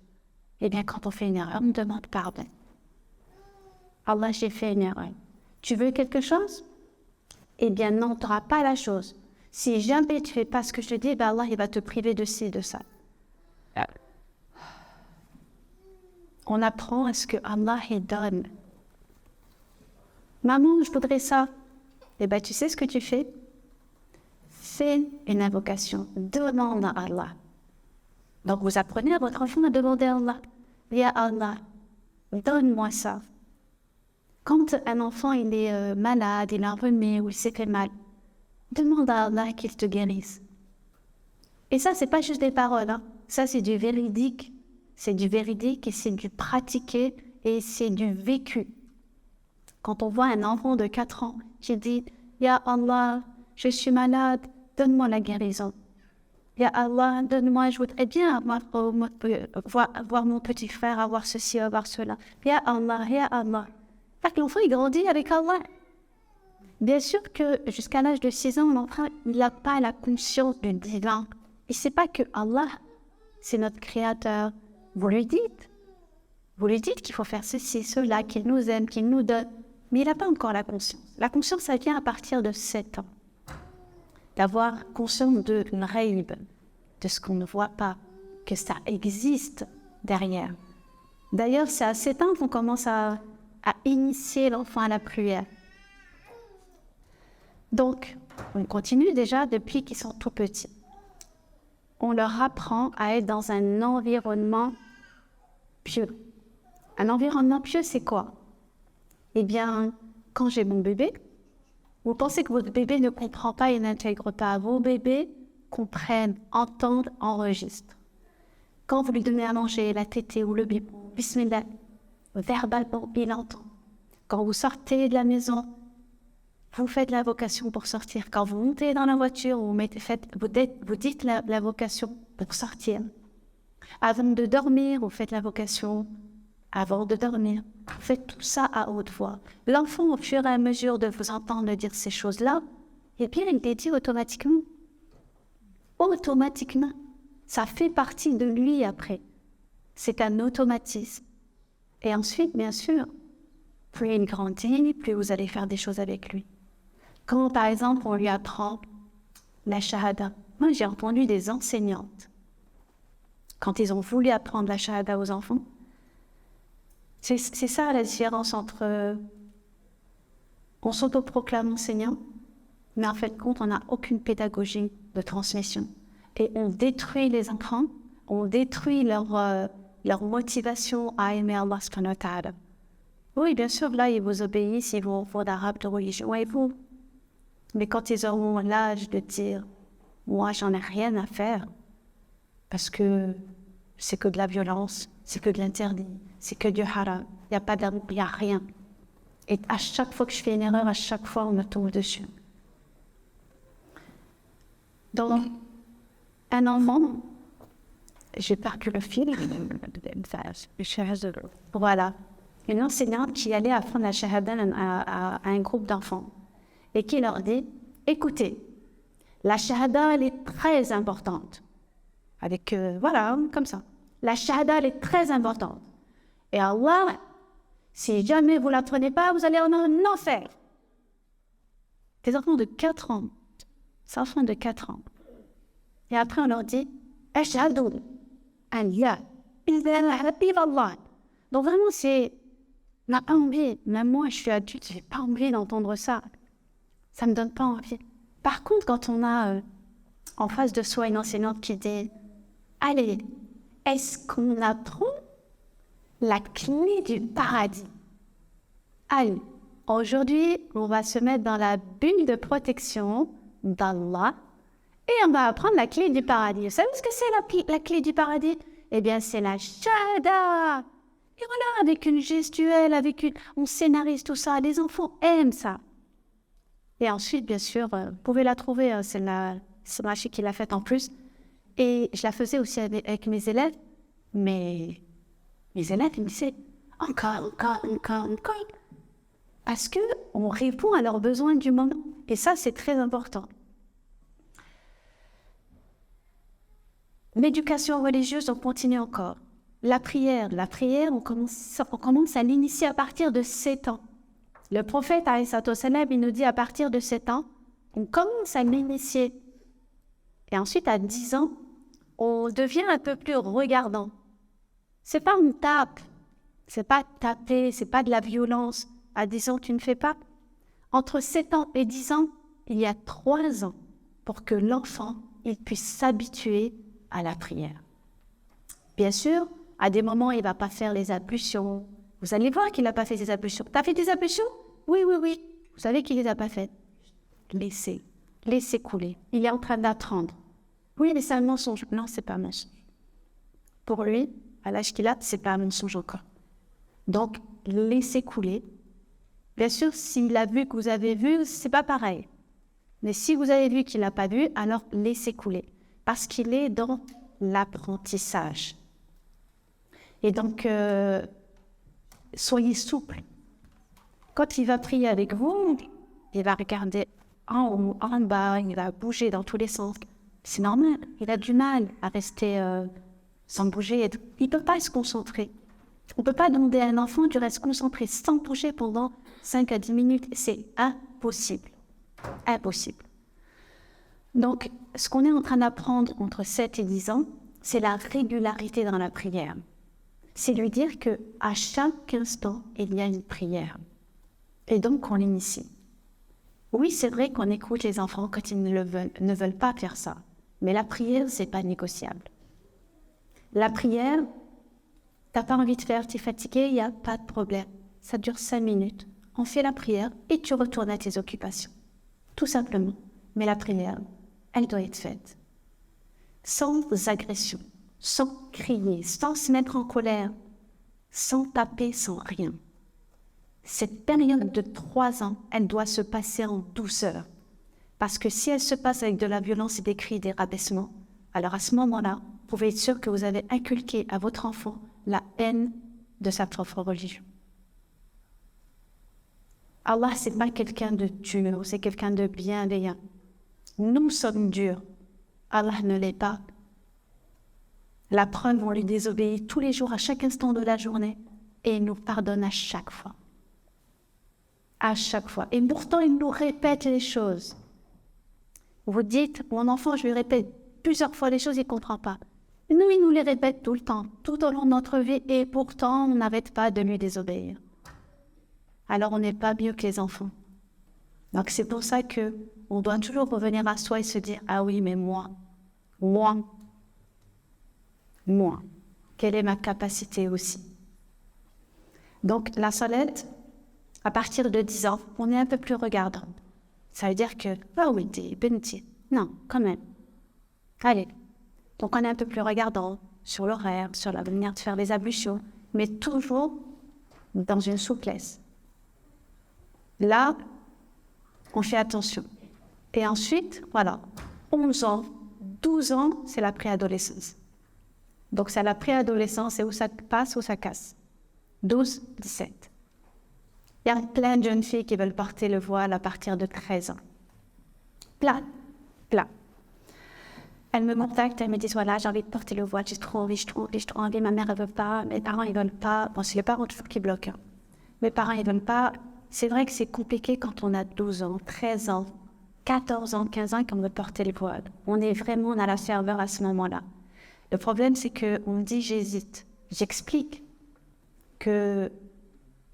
Eh bien, quand on fait une erreur, on demande pardon. Allah, j'ai fait une erreur. Tu veux quelque chose? Eh bien, non, tu n'auras pas la chose. Si jamais tu ne fais pas ce que je te dis, ben Allah, il va te priver de ci, de ça. On apprend à ce que Allah, il donne. Maman, je voudrais ça. Eh bien, tu sais ce que tu fais? Fais une invocation. Demande à Allah. Donc, vous apprenez à votre enfant à demander à Allah. Ya Allah, donne-moi ça. Quand un enfant il est malade, il est enrhumé ou il s'est fait mal, demande à Allah qu'il te guérisse. Et ça, c'est pas juste des paroles. Hein. Ça, c'est du véridique. C'est du véridique et c'est du pratiqué et c'est du vécu. Quand on voit un enfant de 4 ans qui dit « Ya Allah, je suis malade, donne-moi la guérison. Ya Allah, donne-moi, je voudrais bien voir mon petit frère, avoir ceci, avoir cela. Ya Allah, Ya Allah. » L'enfant, il grandit avec Allah. Bien sûr que jusqu'à l'âge de 6 ans, l'enfant, il n'a pas la conscience du divin. Il ne sait pas que Allah, c'est notre créateur. Vous lui dites qu'il faut faire ceci, cela, qu'il nous aime, qu'il nous donne. Mais il n'a pas encore la conscience. La conscience, ça vient à partir de 7 ans. D'avoir conscience de l'ghaib, de ce qu'on ne voit pas, que ça existe derrière. D'ailleurs, c'est à 7 ans qu'on commence à initier l'enfant à la prière. Donc, on continue déjà depuis qu'ils sont tout petits. On leur apprend à être dans un environnement pieux. Un environnement pieux, c'est quoi? Eh bien, quand j'ai mon bébé, vous pensez que votre bébé ne comprend pas et n'intègre pas. Vos bébés comprennent, entendent, enregistrent. Quand vous lui donnez à manger la tétée ou le biberon, bismillah, verbalement, il entend. Quand vous sortez de la maison, vous faites l'invocation pour sortir. Quand vous montez dans la voiture, vous dites l'invocation pour sortir. Avant de dormir, vous faites l'invocation. Avant de dormir, vous faites tout ça à haute voix. L'enfant, au fur et à mesure de vous entendre dire ces choses-là, eh bien, il les dit automatiquement. Automatiquement. Ça fait partie de lui après. C'est un automatisme. Et ensuite, bien sûr, plus il grandit, plus vous allez faire des choses avec lui. Quand, par exemple, on lui apprend la shahada. Moi, j'ai entendu des enseignantes, quand ils ont voulu apprendre la shahada aux enfants, c'est ça la différence entre on s'autoproclame enseignant mais en fait de compte, on n'a aucune pédagogie de transmission. Et on détruit les enfants, on détruit leur motivation à aimer Allah subhanahu wa ta'ala. Oui, bien sûr, là, ils vous obéissent, ils vont faire d'arabe de religion et vous. Mais quand ils auront l'âge de dire « moi, j'en ai rien à faire », parce que c'est que de la violence, c'est que de l'interdit, c'est que du haram, il n'y a pas d'amour, il n'y a rien. Et à chaque fois que je fais une erreur, à chaque fois, on me tombe dessus. Donc, un enfant, j'ai perdu le fil, voilà, une enseignante qui allait apprendre la shahada à un groupe d'enfants et qui leur dit, écoutez, la shahada, elle est très importante. Avec, voilà, comme ça. La shahada, elle est très importante. Et Allah, si jamais vous ne la prenez pas, vous allez en enfer. Des enfants de 4 ans. Des enfants de 4 ans. Et après, on leur dit, ashhadu an la ilaha illallah. Donc vraiment, c'est, on n'a pas envie. Même moi, je suis adulte, je n'ai pas envie d'entendre ça. Ça ne me donne pas envie. Par contre, quand on a en face de soi une enseignante qui dit, allez, est-ce qu'on apprend la clé du paradis? Allez, aujourd'hui, on va se mettre dans la bulle de protection d'Allah et on va apprendre la clé du paradis. Vous savez ce que c'est la clé du paradis? Eh bien, c'est la shahada. Et voilà, avec une gestuelle, on scénarise tout ça. Les enfants aiment ça. Et ensuite, bien sûr, vous pouvez la trouver, c'est Machi qui l'a faite en plus. Et je la faisais aussi avec mes élèves, mais mes élèves, ils me disaient encore. Parce qu'on répond à leurs besoins du moment. Et ça, c'est très important. L'éducation religieuse, on continue encore. La prière, on commence à l'initier à partir de 7 ans. Le prophète, alayhi salatu wassalam, il nous dit à partir de 7 ans, on commence à l'initier. Et ensuite, à 10 ans, on devient un peu plus regardant. C'est pas on tape, c'est pas taper, c'est pas de la violence. À 10 ans, tu ne fais pas. Entre 7 ans et 10 ans, il y a 3 ans pour que l'enfant il puisse s'habituer à la prière. Bien sûr, à des moments, il ne va pas faire les ablutions. Vous allez voir qu'il n'a pas fait des ablutions. Tu as fait des ablutions? Oui. Vous savez qu'il ne les a pas faites. Laissez couler. Il est en train d'apprendre. Oui, mais c'est un mensonge. Non, c'est pas un mensonge. Pour lui, à l'âge qu'il a, c'est pas un mensonge encore. Donc, laissez couler. Bien sûr, s'il a vu que vous avez vu, c'est pas pareil. Mais si vous avez vu qu'il n'a pas vu, alors laissez couler. Parce qu'il est dans l'apprentissage. Et donc, soyez souple. Quand il va prier avec vous, il va regarder en haut, en bas, il va bouger dans tous les sens. C'est normal, il a du mal à rester sans bouger. Il ne peut pas se concentrer. On ne peut pas demander à un enfant de rester concentré sans bouger pendant 5 à 10 minutes. C'est impossible. Impossible. Donc, ce qu'on est en train d'apprendre entre 7 et 10 ans, c'est la régularité dans la prière. C'est lui dire qu'à chaque instant, il y a une prière. Et donc, on l'initie. Oui, c'est vrai qu'on écoute les enfants quand ils ne veulent pas faire ça. Mais la prière, c'est pas négociable. La prière, t'as pas envie de faire, tu es fatigué, il n'y a pas de problème. Ça dure 5 minutes. On fait la prière et tu retournes à tes occupations. Tout simplement. Mais la prière, elle doit être faite. Sans agression, sans crier, sans se mettre en colère, sans taper, sans rien. Cette période de 3 ans, elle doit se passer en douceur. Parce que si elle se passe avec de la violence et des cris, des rabaissements, alors à ce moment-là, vous pouvez être sûr que vous avez inculqué à votre enfant la haine de sa propre religion. Allah, c'est pas quelqu'un de dur, c'est quelqu'un de bienveillant. Nous sommes durs. Allah ne l'est pas. La preuve, on lui désobéit tous les jours, à chaque instant de la journée, et il nous pardonne à chaque fois. À chaque fois. Et pourtant, il nous répète les choses. Vous dites, mon enfant, je lui répète plusieurs fois les choses, il ne comprend pas. Nous, il nous les répète tout le temps, tout au long de notre vie, et pourtant, on n'arrête pas de lui désobéir. Alors, on n'est pas mieux que les enfants. Donc, c'est pour ça qu'on on doit toujours revenir à soi et se dire « Ah oui, mais moi, quelle est ma capacité aussi ?» Donc, la salette, à partir de 10 ans, on est un peu plus regardant. Ça veut dire que « Ah oui, t'es benti. » Non, quand même. Allez. Donc, on est un peu plus regardant sur l'horaire, sur la manière de faire les ablutions, mais toujours dans une souplesse. Là, on fait attention. Et ensuite, voilà, 11 ans, 12 ans, c'est la préadolescence. Donc, c'est la préadolescence, c'est où ça passe ou ça casse. 12, 17. Il y a plein de jeunes filles qui veulent porter le voile à partir de 13 ans. Plein. Elles me contactent, elles me disent, voilà, j'ai envie de porter le voile, j'ai trop envie, ma mère, elle veut pas, mes parents, ils veulent pas. Bon, c'est les parents toujours qui bloquent. Hein. Mes parents, ils veulent pas. C'est vrai que c'est compliqué quand on a 12 ans, 13 ans, 14 ans, 15 ans qu'on veut porter le voile. On a la ferveur à ce moment-là. Le problème, c'est qu'on me dit, j'hésite. J'explique que,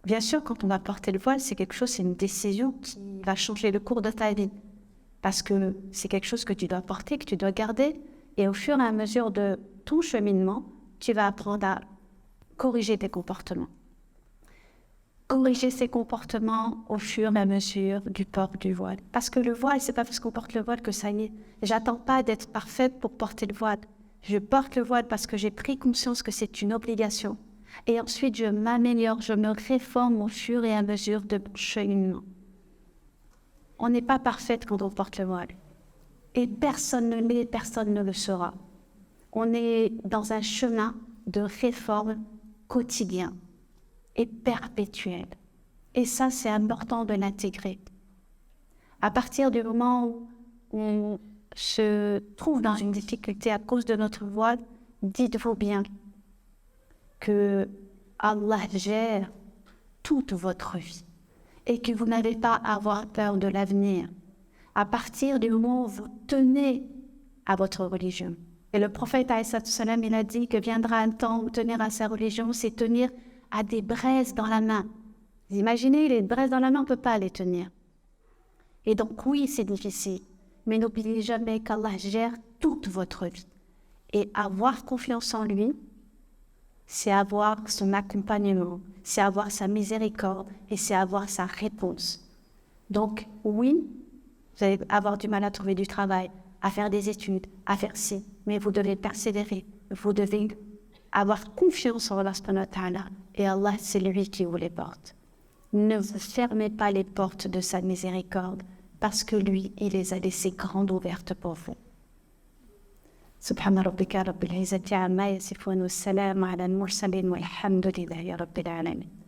bien sûr, quand on va porter le voile, c'est une décision qui va changer le cours de ta vie. Parce que c'est quelque chose que tu dois porter, que tu dois garder. Et au fur et à mesure de ton cheminement, tu vas apprendre à corriger tes comportements. Corriger ses comportements au fur et à mesure du port du voile. Parce que le voile, c'est pas parce qu'on porte le voile que ça y est. J'attends pas d'être parfaite pour porter le voile. Je porte le voile parce que j'ai pris conscience que c'est une obligation. Et ensuite, je m'améliore, je me réforme au fur et à mesure de mon cheminement. On n'est pas parfaite quand on porte le voile. Et personne ne l'est, personne ne le sera. On est dans un chemin de réforme quotidien et perpétuel. Et ça, c'est important de l'intégrer. À partir du moment où on se trouve dans une difficulté à cause de notre voile, dites-vous bien que Allah gère toute votre vie et que vous n'avez pas à avoir peur de l'avenir. À partir du moment où vous tenez à votre religion. Et le prophète, il a dit que viendra un temps où tenir à sa religion, c'est tenir à des braises dans la main. Vous imaginez, les braises dans la main, on ne peut pas les tenir. Et donc oui, c'est difficile, mais n'oubliez jamais qu'Allah gère toute votre vie. Et avoir confiance en lui, c'est avoir son accompagnement, c'est avoir sa miséricorde et c'est avoir sa réponse. Donc oui, vous allez avoir du mal à trouver du travail, à faire des études, à faire ci, mais vous devez persévérer, vous devez avoir confiance en Allah subhanahu wa ta'ala. Et Allah, c'est lui qui vous les porte. Ne vous fermez pas les portes de sa miséricorde, parce que lui, il les a laissées grandes ouvertes pour vous. Subhana rabbika rabbil izzati amma yasifun wa salamun ala al-mursalin walhamdulillahi rabbil alamin.